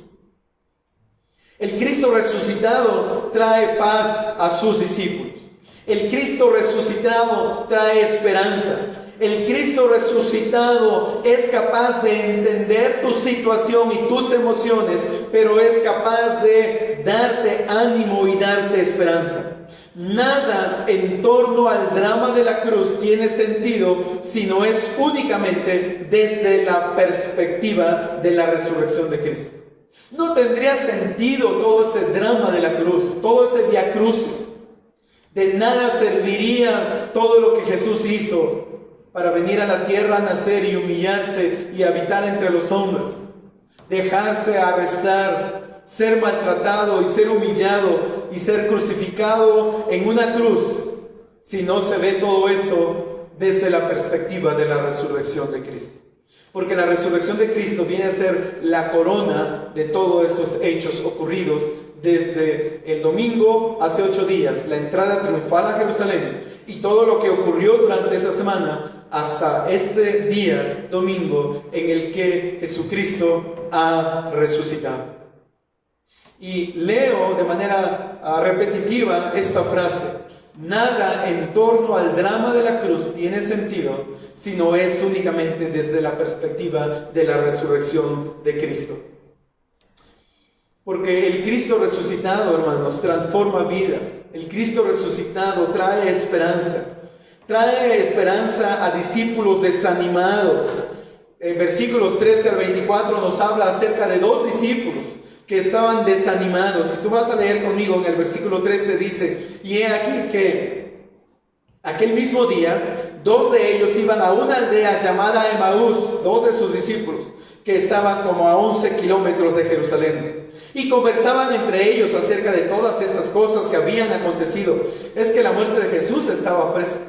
El Cristo resucitado trae paz a sus discípulos. El Cristo resucitado trae esperanza. El Cristo resucitado es capaz de entender tu situación y tus emociones, pero es capaz de darte ánimo y darte esperanza. Nada en torno al drama de la cruz tiene sentido si no es únicamente desde la perspectiva de la resurrección de Cristo. No tendría sentido todo ese drama de la cruz, todo ese vía crucis. De nada serviría todo lo que Jesús hizo para venir a la tierra a nacer y humillarse y habitar entre los hombres, dejarse arrasar, ser maltratado y ser humillado y ser crucificado en una cruz, si no se ve todo eso desde la perspectiva de la resurrección de Cristo. Porque la resurrección de Cristo viene a ser la corona de todos esos hechos ocurridos desde el domingo, hace 8 días, la entrada triunfal a Jerusalén, y todo lo que ocurrió durante esa semana hasta este día, domingo, en el que Jesucristo ha resucitado. Y leo de manera repetitiva esta frase: nada en torno al drama de la cruz tiene sentido si no es únicamente desde la perspectiva de la resurrección de Cristo. Porque el Cristo resucitado, hermanos, transforma vidas. El Cristo resucitado trae esperanza. Trae esperanza a discípulos desanimados. En versículos 13 al 24 nos habla acerca de 2 discípulos que estaban desanimados. Si tú vas a leer conmigo en el versículo 13 dice: y he aquí que aquel mismo día 2 de ellos iban a una aldea llamada Emaús, 2 de sus discípulos, que estaban como a 11 kilómetros de Jerusalén, y conversaban entre ellos acerca de todas estas cosas que habían acontecido. Es que la muerte de Jesús estaba fresca.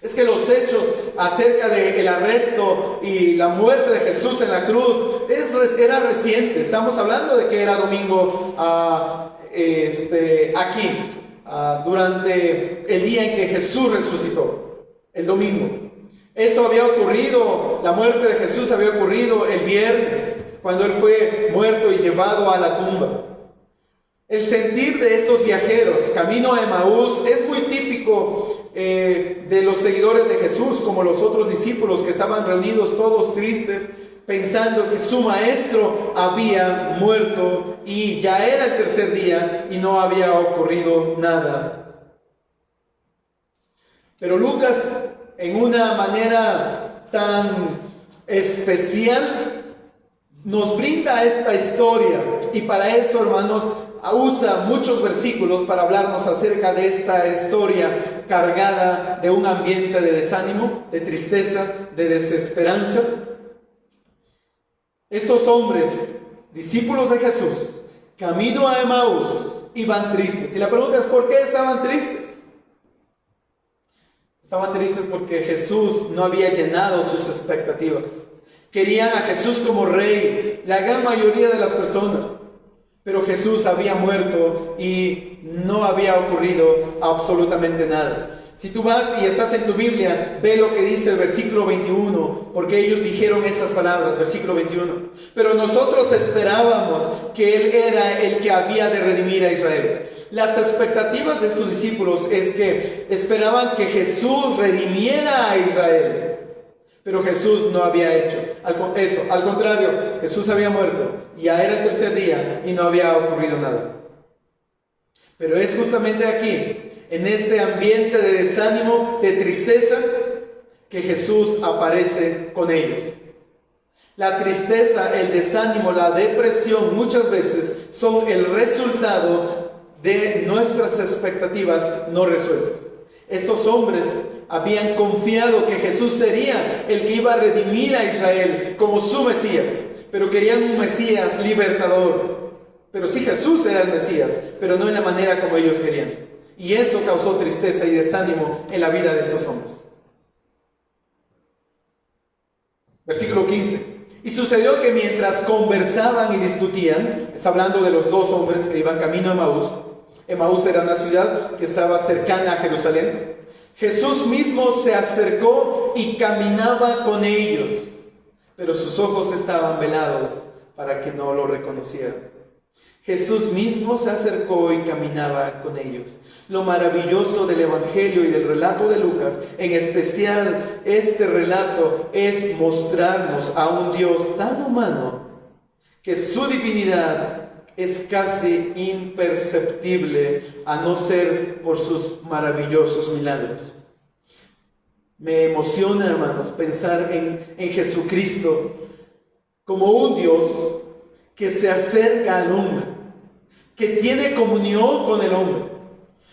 Es que los hechos acerca del arresto y la muerte de Jesús en la cruz era reciente. Estamos hablando de que era domingo durante el día en que Jesús resucitó, el domingo. Eso había ocurrido, la muerte de Jesús había ocurrido el viernes, cuando Él fue muerto y llevado a la tumba. El sentir de estos viajeros camino a Emaús es muy típico de los seguidores de Jesús, como los otros discípulos que estaban reunidos todos tristes, pensando que su maestro había muerto y ya era el tercer día y no había ocurrido nada. Pero Lucas, en una manera tan especial, nos brinda esta historia, y para eso, hermanos, usa muchos versículos para hablarnos acerca de esta historia cargada de un ambiente de desánimo, de tristeza, de desesperanza. Estos hombres, discípulos de Jesús, camino a Emaús, iban tristes. Y la pregunta es: ¿por qué estaban tristes? Estaban tristes porque Jesús no había llenado sus expectativas. Querían a Jesús como rey, la gran mayoría de las personas. Pero Jesús había muerto y no había ocurrido absolutamente nada. Si tú vas y estás en tu Biblia, ve lo que dice el versículo 21, porque ellos dijeron estas palabras, versículo 21. Pero nosotros esperábamos que Él era el que había de redimir a Israel. Las expectativas de sus discípulos es que esperaban que Jesús redimiera a Israel. Pero Jesús no había hecho eso. Al contrario, Jesús había muerto, ya era el tercer día y no había ocurrido nada. Pero es justamente aquí, en este ambiente de desánimo, de tristeza, que Jesús aparece con ellos. La tristeza, el desánimo, la depresión muchas veces son el resultado de nuestras expectativas no resueltas. Estos hombres habían confiado que Jesús sería el que iba a redimir a Israel como su Mesías, pero querían un Mesías libertador. Pero sí, Jesús era el Mesías, pero no en la manera como ellos querían. Y eso causó tristeza y desánimo en la vida de estos hombres. Versículo 15. Y sucedió que mientras conversaban y discutían, está hablando de los 2 hombres que iban camino a Emaús, Emaús era una ciudad que estaba cercana a Jerusalén. Jesús mismo se acercó y caminaba con ellos, pero sus ojos estaban velados para que no lo reconocieran. Jesús mismo se acercó y caminaba con ellos. Lo maravilloso del Evangelio y del relato de Lucas, en especial este relato, es mostrarnos a un Dios tan humano que su divinidad es casi imperceptible a no ser por sus maravillosos milagros. Me emociona, hermanos, pensar en Jesucristo como un Dios que se acerca al hombre, que tiene comunión con el hombre.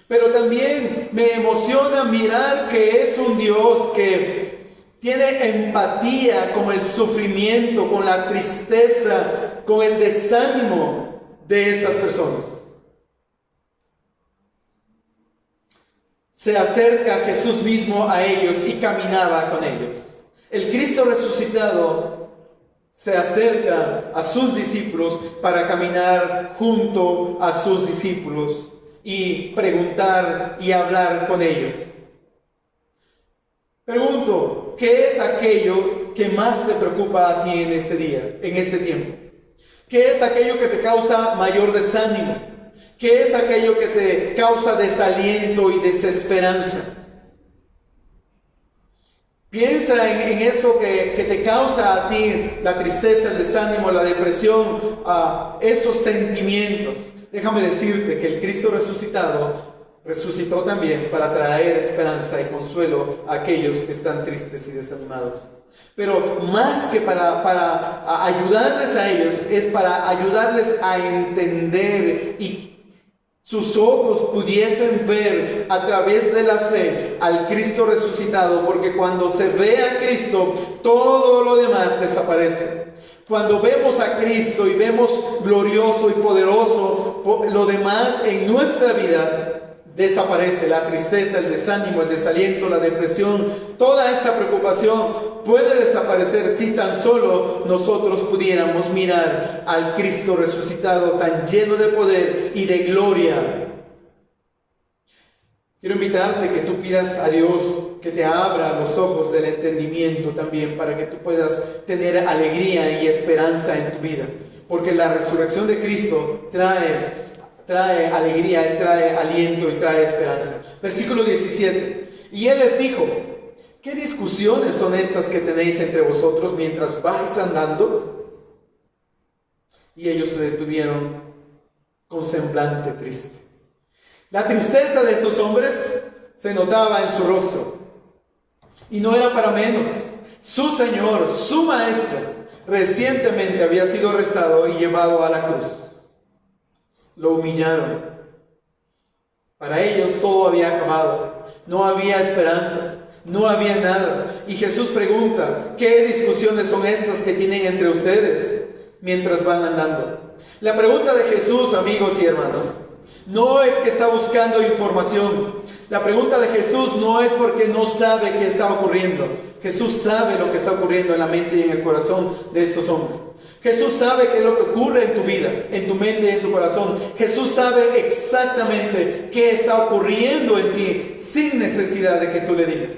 Pero también me emociona mirar que es un Dios que tiene empatía con el sufrimiento, con la tristeza, con el desánimo de estas personas. Se acerca Jesús mismo a ellos y caminaba con ellos. El Cristo resucitado se acerca a sus discípulos para caminar junto a sus discípulos y preguntar y hablar con ellos. Pregunto, ¿qué es aquello que más te preocupa a ti en este día, en este tiempo? ¿Qué es aquello que te causa mayor desánimo? ¿Qué es aquello que te causa desaliento y desesperanza? Piensa en eso que te causa a ti la tristeza, el desánimo, la depresión, esos sentimientos. Déjame decirte que el Cristo resucitó también para traer esperanza y consuelo a aquellos que están tristes y desanimados. Pero más que para ayudarles a ellos, es para ayudarles a entender y sus ojos pudiesen ver a través de la fe al Cristo resucitado, porque cuando se ve a Cristo, todo lo demás desaparece. Cuando vemos a Cristo y vemos glorioso y poderoso, lo demás en nuestra vida desaparece. La tristeza, el desánimo, el desaliento, la depresión, toda esta preocupación puede desaparecer si tan solo nosotros pudiéramos mirar al Cristo resucitado tan lleno de poder y de gloria. Quiero invitarte que tú pidas a Dios que te abra los ojos del entendimiento también para que tú puedas tener alegría y esperanza en tu vida. Porque la resurrección de Cristo trae alegría, trae aliento y trae esperanza. Versículo 17. Y Él les dijo: ¿qué discusiones son estas que tenéis entre vosotros mientras vais andando? Y ellos se detuvieron con semblante triste. La tristeza de estos hombres se notaba en su rostro. Y no era para menos. Su Señor, su Maestro, recientemente había sido arrestado y llevado a la cruz. Lo humillaron. Para ellos todo había acabado. No había esperanzas. No había nada. Y Jesús pregunta: ¿qué discusiones son estas que tienen entre ustedes mientras van andando? La pregunta de Jesús, amigos y hermanos, no es que está buscando información. La pregunta de Jesús no es porque no sabe qué está ocurriendo. Jesús sabe lo que está ocurriendo en la mente y en el corazón de estos hombres. Jesús sabe qué es lo que ocurre en tu vida, en tu mente y en tu corazón. Jesús sabe exactamente qué está ocurriendo en ti sin necesidad de que tú le digas.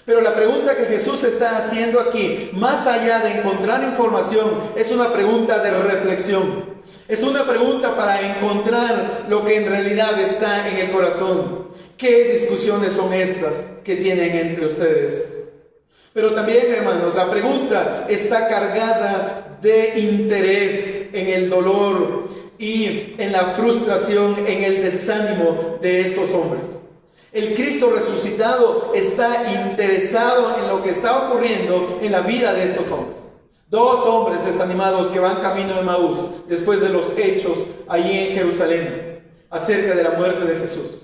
Pero la pregunta que Jesús está haciendo aquí, más allá de encontrar información, es una pregunta de reflexión. Es una pregunta para encontrar lo que en realidad está en el corazón. ¿Qué discusiones son estas que tienen entre ustedes? Pero también, hermanos, la pregunta está cargada de interés en el dolor y en la frustración, en el desánimo de estos hombres. El Cristo resucitado está interesado en lo que está ocurriendo en la vida de estos hombres. Dos hombres desanimados que van camino de Emaús después de los hechos allí en Jerusalén acerca de la muerte de Jesús.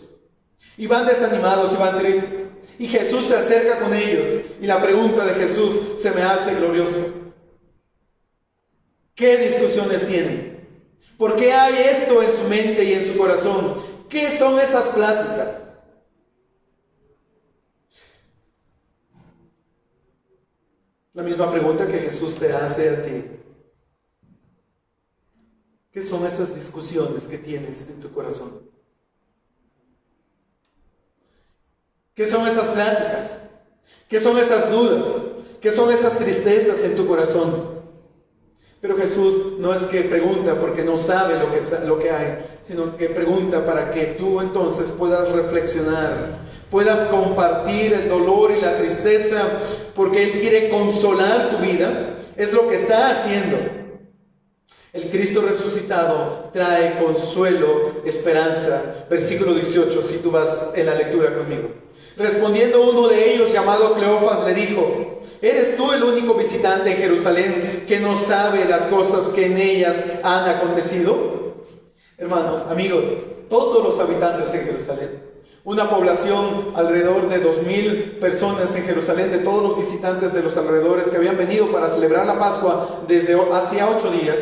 Y van desanimados y van tristes. Y Jesús se acerca con ellos. Y la pregunta de Jesús se me hace gloriosa. ¿Qué discusiones tienen? ¿Por qué hay esto en su mente y en su corazón? ¿Qué son esas pláticas? La misma pregunta que Jesús te hace a ti. ¿Qué son esas discusiones que tienes en tu corazón? ¿Qué son esas pláticas? ¿Qué son esas dudas? ¿Qué son esas tristezas en tu corazón? Pero Jesús no es que pregunta porque no sabe lo que hay, sino que pregunta para que tú entonces puedas reflexionar, puedas compartir el dolor y la tristeza, porque Él quiere consolar tu vida. Es lo que está haciendo. El Cristo resucitado trae consuelo, esperanza. Versículo 18, si tú vas en la lectura conmigo. Respondiendo uno de ellos, llamado Cleofas, le dijo: ¿eres tú el único visitante en Jerusalén que no sabe las cosas que en ellas han acontecido? Hermanos, amigos, todos los habitantes en Jerusalén, una población alrededor de 2,000 personas en Jerusalén, de todos los visitantes de los alrededores que habían venido para celebrar la Pascua desde hacía 8 días,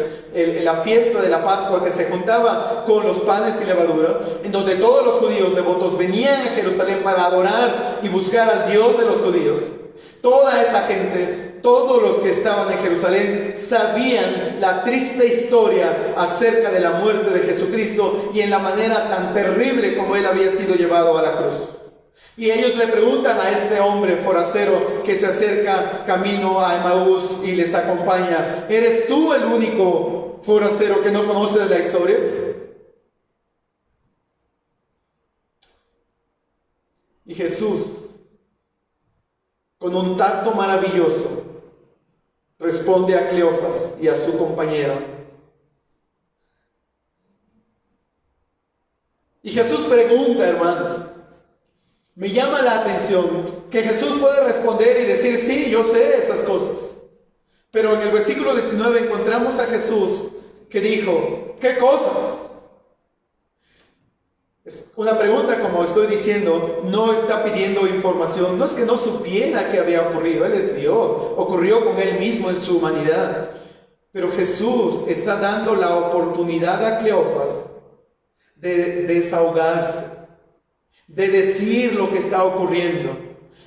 la fiesta de la Pascua que se juntaba con los panes y levadura, en donde todos los judíos devotos venían a Jerusalén para adorar y buscar al Dios de los judíos. Toda esa gente, todos los que estaban en Jerusalén, sabían la triste historia acerca de la muerte de Jesucristo y en la manera tan terrible como Él había sido llevado a la cruz. Y ellos le preguntan a este hombre forastero que se acerca camino a Emaús y les acompaña: ¿eres tú el único forastero que no conoces la historia? Y Jesús, con un tacto maravilloso, responde a Cleofas y a su compañero. Y Jesús pregunta, hermanos, me llama la atención que Jesús puede responder y decir: sí, yo sé esas cosas. Pero en el versículo 19 encontramos a Jesús que dijo: ¿qué cosas? Es una pregunta, como estoy diciendo, no está pidiendo información. No es que no supiera qué había ocurrido. Él es Dios. Ocurrió con Él mismo en su humanidad. Pero Jesús está dando la oportunidad a Cleofas de desahogarse, de decir lo que está ocurriendo.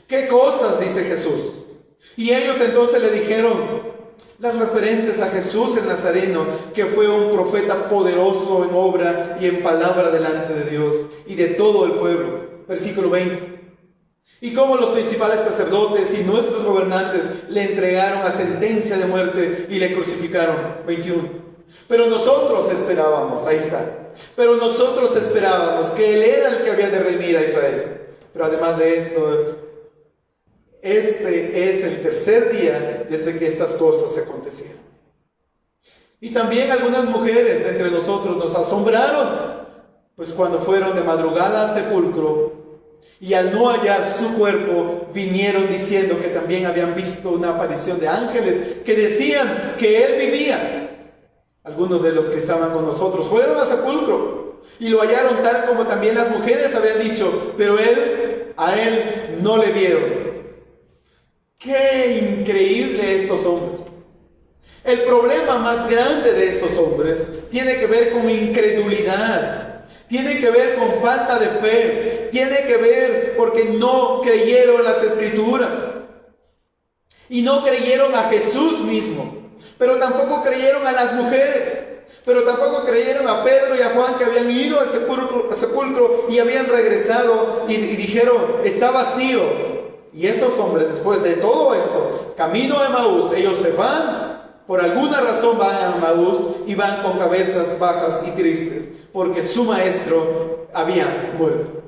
¿Qué cosas? Dice Jesús. Y ellos entonces le dijeron las referentes a Jesús el Nazareno, que fue un profeta poderoso en obra y en palabra delante de Dios y de todo el pueblo. Versículo 20. Y como los principales sacerdotes y nuestros gobernantes le entregaron a sentencia de muerte y le crucificaron. 21. Pero nosotros esperábamos, ahí está, pero nosotros esperábamos que Él era el que había de redimir a Israel. Pero además de esto, este es el tercer día desde que estas cosas acontecieron. Y también algunas mujeres de entre nosotros nos asombraron, pues cuando fueron de madrugada al sepulcro y al no hallar su cuerpo, vinieron diciendo que también habían visto una aparición de ángeles que decían que Él vivía. Algunos de los que estaban con nosotros fueron al sepulcro y lo hallaron tal como también las mujeres habían dicho, pero a Él no le vieron. ¡Qué increíble estos hombres! El problema más grande de estos hombres tiene que ver con incredulidad, tiene que ver con falta de fe, tiene que ver porque no creyeron las Escrituras y no creyeron a Jesús mismo, pero tampoco creyeron a las mujeres, pero tampoco creyeron a Pedro y a Juan, que habían ido al sepulcro y habían regresado y dijeron: está vacío. Y esos hombres, después de todo esto, camino a Emaús, ellos se van, por alguna razón van a Emaús y van con cabezas bajas y tristes, porque su maestro había muerto.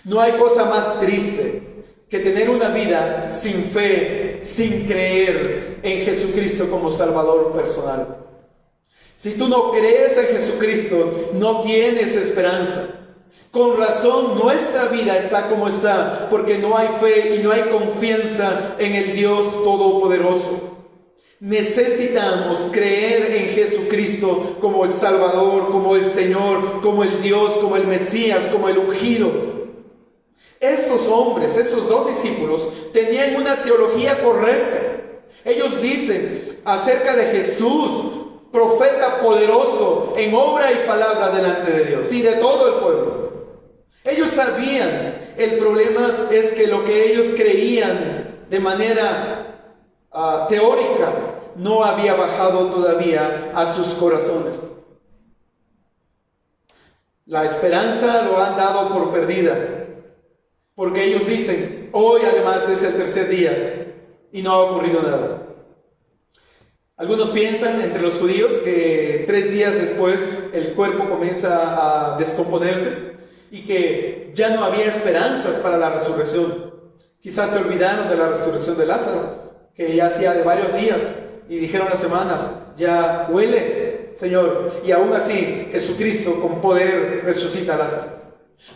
No hay cosa más triste que tener una vida sin fe, sin creer en Jesucristo como Salvador personal. Si tú no crees en Jesucristo, no tienes esperanza. Con razón, nuestra vida está como está, porque no hay fe y no hay confianza en el Dios Todopoderoso. Necesitamos creer en Jesucristo como el Salvador, como el Señor, como el Dios, como el Mesías, como el ungido. Esos hombres, esos 2 discípulos, tenían una teología correcta. Ellos dicen acerca de Jesús: profeta poderoso en obra y palabra delante de Dios y de todo el pueblo. Ellos sabían, el problema es que lo que ellos creían de manera teórica no había bajado todavía a sus corazones. La esperanza lo han dado por perdida. porque ellos dicen, hoy además es el tercer día y no ha ocurrido nada. Algunos piensan entre los judíos que 3 días después el cuerpo comienza a descomponerse y que ya no había esperanzas para la resurrección. Quizás se olvidaron de la resurrección de Lázaro, que ya hacía de varios días, y dijeron las semanas, ya huele, Señor, y aún así Jesucristo con poder resucita a Lázaro.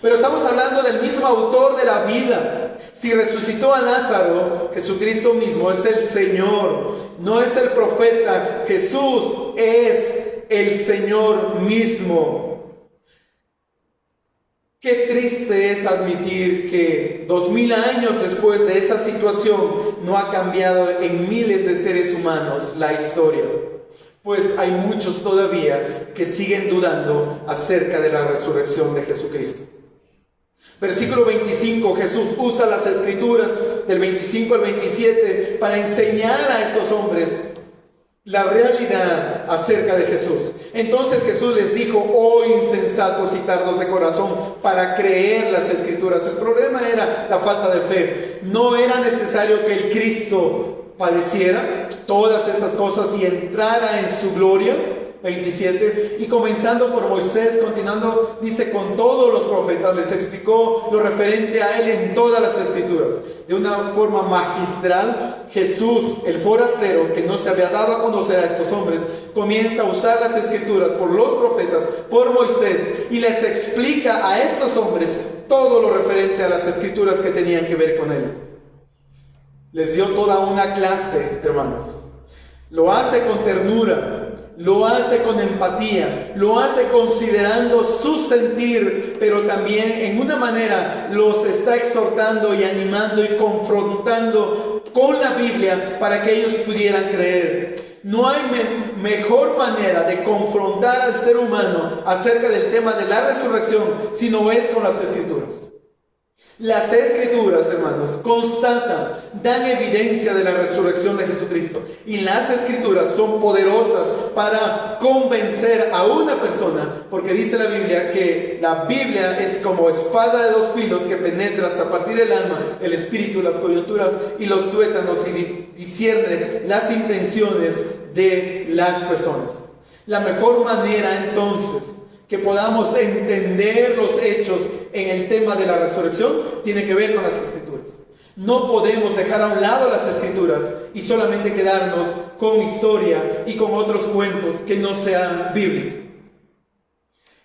Pero estamos hablando del mismo autor de la vida. Si resucitó a Lázaro, Jesucristo mismo es el Señor, no es el profeta. Jesús es el Señor mismo. Qué triste es admitir que 2000 años después de esa situación no ha cambiado en miles de seres humanos la historia. Pues hay muchos todavía que siguen dudando acerca de la resurrección de Jesucristo. Versículo 25, Jesús usa las escrituras del 25 al 27 para enseñar a estos hombres la realidad acerca de Jesús. Entonces Jesús les dijo, oh insensatos y tardos de corazón, para creer las escrituras. El problema era la falta de fe. No era necesario que el Cristo padeciera todas estas cosas y entrara en su gloria. 27, y comenzando por Moisés, continuando, dice, con todos los profetas, les explicó lo referente a él en todas las escrituras. De una forma magistral, Jesús, el forastero, que no se había dado a conocer a estos hombres, comienza a usar las escrituras por los profetas, por Moisés, y les explica a estos hombres todo lo referente a las escrituras que tenían que ver con él. Les dio toda una clase, hermanos. Lo hace con ternura, lo hace con empatía, lo hace considerando su sentir, pero también en una manera los está exhortando y animando y confrontando con la Biblia para que ellos pudieran creer. No hay mejor manera de confrontar al ser humano acerca del tema de la resurrección si no es con las escrituras. Las escrituras, hermanos, constatan, dan evidencia de la resurrección de Jesucristo. Y las escrituras son poderosas para convencer a una persona, porque dice la Biblia que la Biblia es como espada de 2 filos que penetra hasta partir el alma, el espíritu, las coyunturas y los tuétanos y discierne las intenciones de las personas. La mejor manera entonces que podamos entender los hechos en el tema de la resurrección tiene que ver con las escrituras. No podemos dejar a un lado las escrituras y solamente quedarnos con historia y con otros cuentos que no sean bíblicos.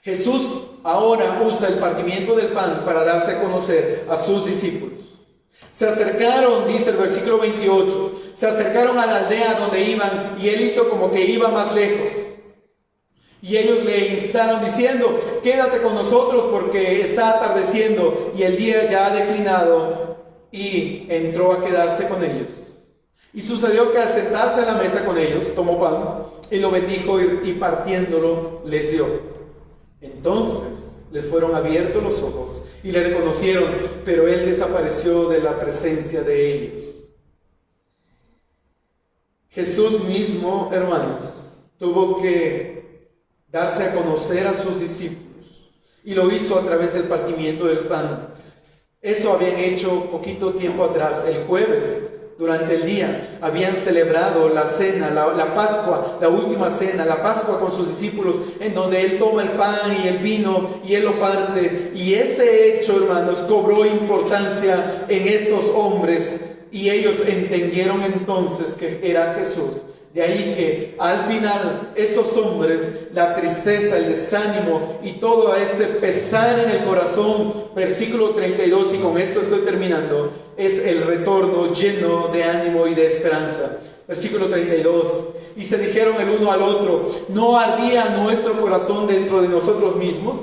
Jesús ahora usa el partimiento del pan para darse a conocer a sus discípulos. Se acercaron, dice el versículo 28, se acercaron a la aldea donde iban y él hizo como que iba más lejos. Y ellos le instaron diciendo, quédate con nosotros porque está atardeciendo y el día ya ha declinado, y entró a quedarse con ellos. Y sucedió que al sentarse a la mesa con ellos, tomó pan y lo bendijo y partiéndolo les dio. Entonces les fueron abiertos los ojos y le reconocieron, pero él desapareció de la presencia de ellos. Jesús mismo, hermanos, tuvo que darse a conocer a sus discípulos, y lo hizo a través del partimiento del pan. Eso habían hecho poquito tiempo atrás, el jueves, durante el día, habían celebrado la cena, la Pascua, la última cena, la Pascua con sus discípulos, en donde él toma el pan y el vino y él lo parte, y ese hecho, hermanos, cobró importancia en estos hombres, y ellos entendieron entonces que era Jesús. De ahí que al final esos hombres, la tristeza, el desánimo y todo este pesar en el corazón, versículo 32, y con esto estoy terminando, es el retorno lleno de ánimo y de esperanza. Versículo 32, y se dijeron el uno al otro, ¿no ardía nuestro corazón dentro de nosotros mismos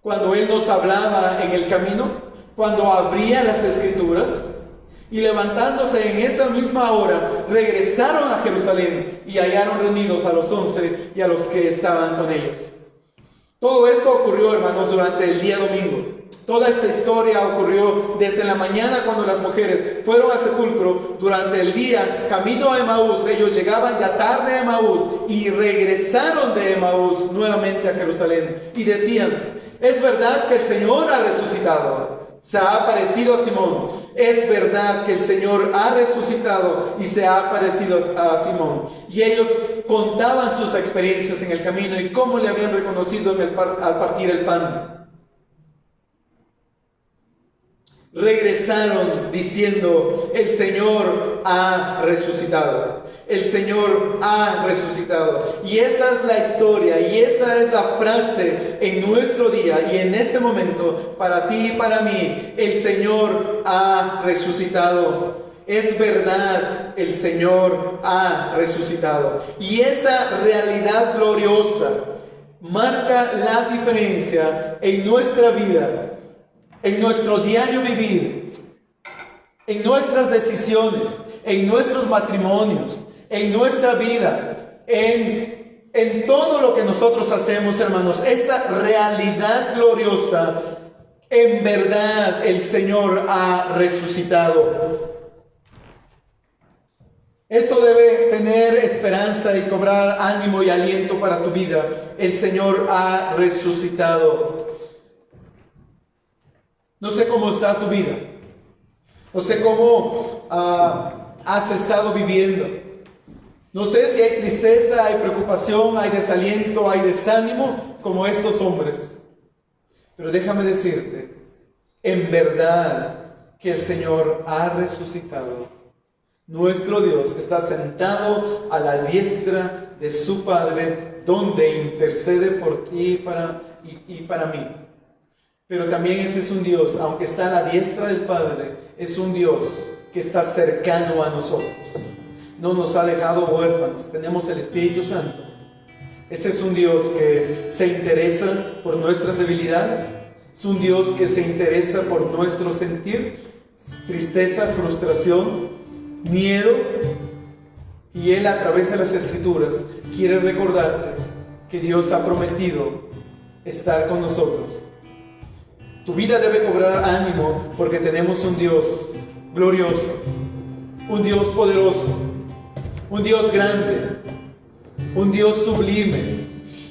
cuando Él nos hablaba en el camino, cuando abría las escrituras? Y levantándose en esa misma hora, regresaron a Jerusalén y hallaron reunidos a los 11 y a los que estaban con ellos. Todo esto ocurrió, hermanos, durante el día domingo. Toda esta historia ocurrió desde la mañana cuando las mujeres fueron al sepulcro. Durante el día, camino a Emaús, ellos llegaban ya tarde a Emaús y regresaron de Emaús nuevamente a Jerusalén. Y decían, es verdad que el Señor ha resucitado. Se ha aparecido a Simón. Es verdad que el Señor ha resucitado y se ha aparecido a Simón. Y ellos contaban sus experiencias en el camino y cómo le habían reconocido al partir el pan. Regresaron diciendo: el Señor ha resucitado. El Señor ha resucitado. Y esa es la historia y esa es la frase en nuestro día y en este momento, para ti y para mí. El Señor ha resucitado. Es verdad, el Señor ha resucitado. Y esa realidad gloriosa marca la diferencia en nuestra vida, en nuestro diario vivir, en nuestras decisiones, en nuestros matrimonios, en nuestra vida, en todo lo que nosotros hacemos, hermanos. Esa realidad gloriosa, en verdad el Señor ha resucitado. Esto debe tener esperanza y cobrar ánimo y aliento para tu vida. El Señor ha resucitado. No sé cómo está tu vida. No sé cómo has estado viviendo. No sé si hay tristeza, hay preocupación, hay desaliento, hay desánimo como estos hombres. Pero déjame decirte, en verdad que el Señor ha resucitado. Nuestro Dios está sentado a la diestra de su Padre, donde intercede por ti y para mí. Pero también ese es un Dios, aunque está a la diestra del Padre, es un Dios que está cercano a nosotros. No nos ha dejado huérfanos, tenemos el Espíritu Santo. Ese es un Dios que se interesa por nuestras debilidades. Es un Dios que se interesa por nuestro sentir, tristeza, frustración, miedo. Y Él, a través de las Escrituras, quiere recordarte que Dios ha prometido estar con nosotros. Tu vida debe cobrar ánimo porque tenemos un Dios glorioso, un Dios poderoso, un Dios grande, un Dios sublime,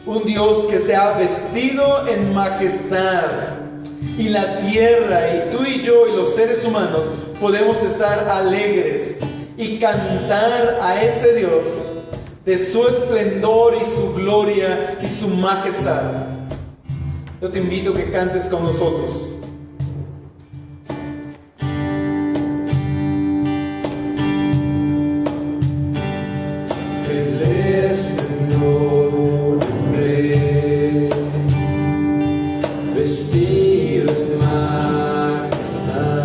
un Dios que se ha vestido en majestad. Y la tierra, y tú y yo y los seres humanos podemos estar alegres y cantar a ese Dios de su esplendor y su gloria y su majestad. Yo te invito a que cantes con nosotros. Vestido en majestad,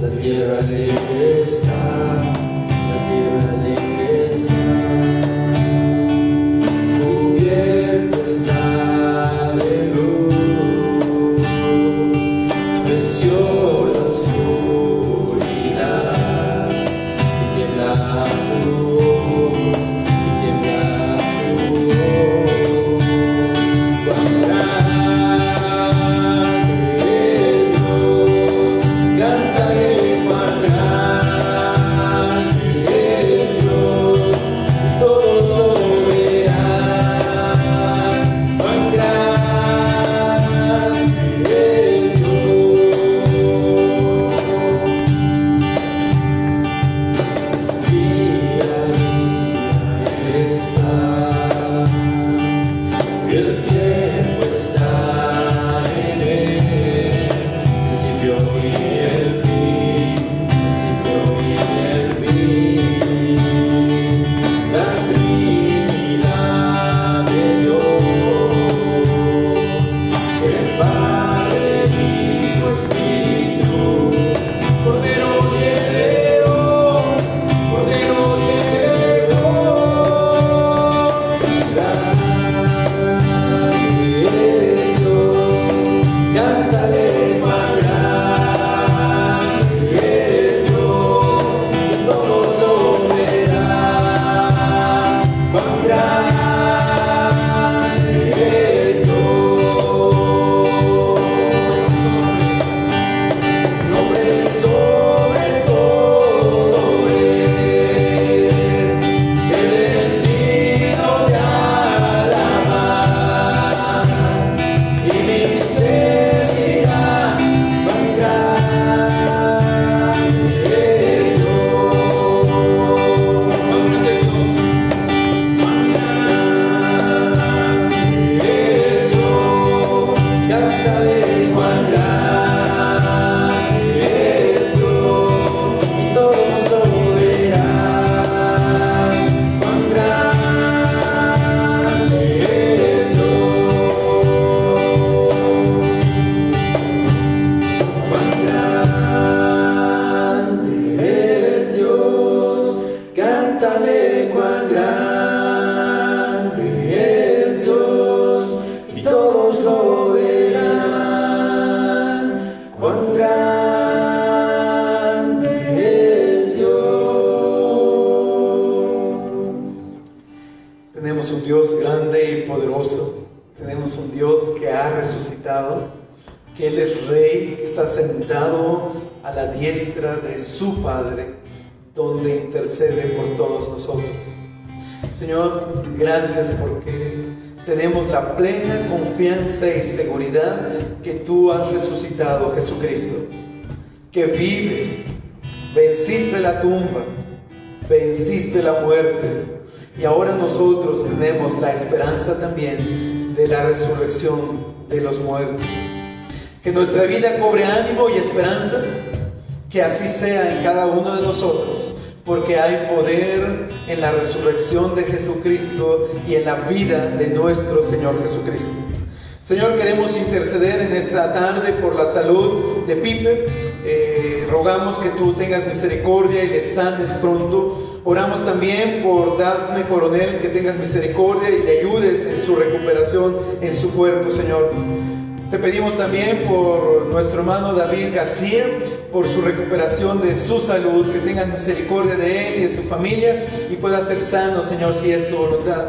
la tierra alegre está, la tierra alegre está, cubierta está de luz, venció la oscuridad, y tiembla su voz, y tiembla su voz. Cuán grande es Dios, cántale cuán grande es Dios, y todos lo verán. Cuán grande es Dios. Día a día está, el tiempo está en Él, principio y el fin, principio y el fin. La Trinidad de Dios, el Padre, Hijo, Espíritu, Cordero y el León, Cordero y el León. Grande es Dios, cántale cuán grande es Dios, y todos lo verán. Cuán grande es Dios. Dios que ha resucitado, que Él es Rey, que está sentado a la diestra de su Padre, donde intercede por todos nosotros. Señor, gracias porque tenemos la plena confianza y seguridad que tú has resucitado, Jesucristo, que vives, venciste la tumba, venciste la muerte, y ahora nosotros tenemos la esperanza también de la resurrección de los muertos. Que nuestra vida cobre ánimo y esperanza, que así sea en cada uno de nosotros, porque hay poder en la resurrección de Jesucristo y en la vida de nuestro Señor Jesucristo. Señor, queremos interceder en esta tarde por la salud de Pipe. Rogamos que tú tengas misericordia y le sanes pronto. Oramos también por Dafne Coronel, que tengas misericordia y le ayudes en su recuperación en su cuerpo, Señor. Te pedimos también por nuestro hermano David García, por su recuperación de su salud, que tengas misericordia de él y de su familia y pueda ser sano, Señor, si es tu voluntad.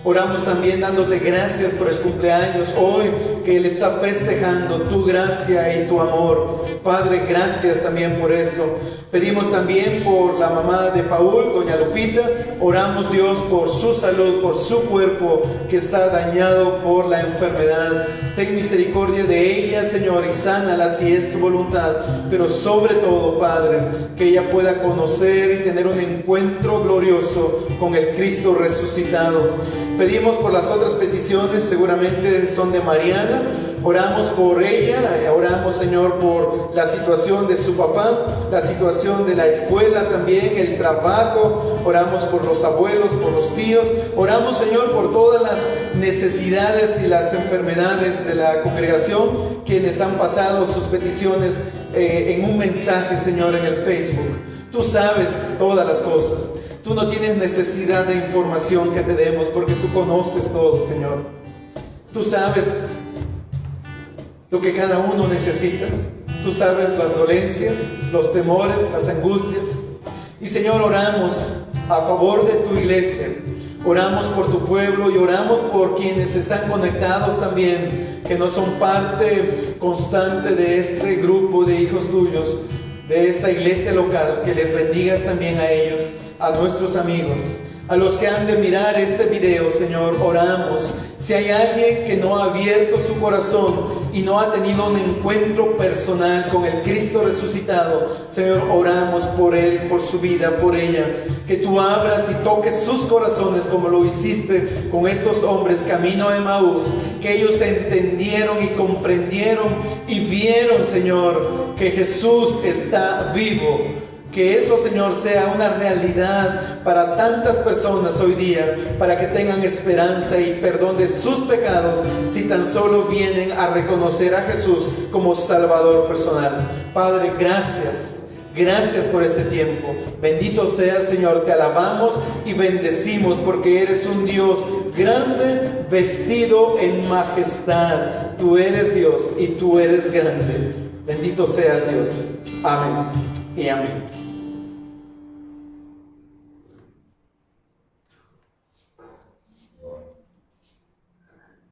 Oramos también dándote gracias por el cumpleaños hoy, que Él está festejando tu gracia y tu amor. Padre, gracias también por eso. Pedimos también por la mamá de Paul, doña Lupita. Oramos, Dios, por su salud, por su cuerpo que está dañado por la enfermedad. Ten misericordia de ella, Señor, y sánala si es tu voluntad. Pero sobre todo, Padre, que ella pueda conocer y tener un encuentro glorioso con el Cristo resucitado. Pedimos por las otras peticiones, seguramente son de Mariana. Oramos por ella, oramos, Señor, por la situación de su papá, la situación de la escuela también, el trabajo. Oramos por los abuelos, por los tíos. Oramos, Señor, por todas las necesidades y las enfermedades de la congregación, quienes han pasado sus peticiones en un mensaje, Señor, en el Facebook. Tú sabes todas las cosas. Tú no tienes necesidad de información que te demos porque tú conoces todo, Señor. Tú sabes lo que cada uno necesita. Tú sabes las dolencias, los temores, las angustias. Y, Señor, oramos a favor de tu iglesia. Oramos por tu pueblo y oramos por quienes están conectados también, que no son parte constante de este grupo de hijos tuyos, de esta iglesia local. Que les bendigas también a ellos, a nuestros amigos, a los que han de mirar este video, Señor. Oramos. Si hay alguien que no ha abierto su corazón y no ha tenido un encuentro personal con el Cristo resucitado, Señor, oramos por él, por su vida, por ella. Que tú abras y toques sus corazones como lo hiciste con estos hombres camino a Emaús, que ellos entendieron y comprendieron y vieron, Señor, que Jesús está vivo. Que eso, Señor, sea una realidad para tantas personas hoy día, para que tengan esperanza y perdón de sus pecados si tan solo vienen a reconocer a Jesús como Salvador personal. Padre, gracias. Gracias por este tiempo. Bendito seas, Señor. Te alabamos y bendecimos porque eres un Dios grande, vestido en majestad. Tú eres Dios y tú eres grande. Bendito seas, Dios. Amén y amén.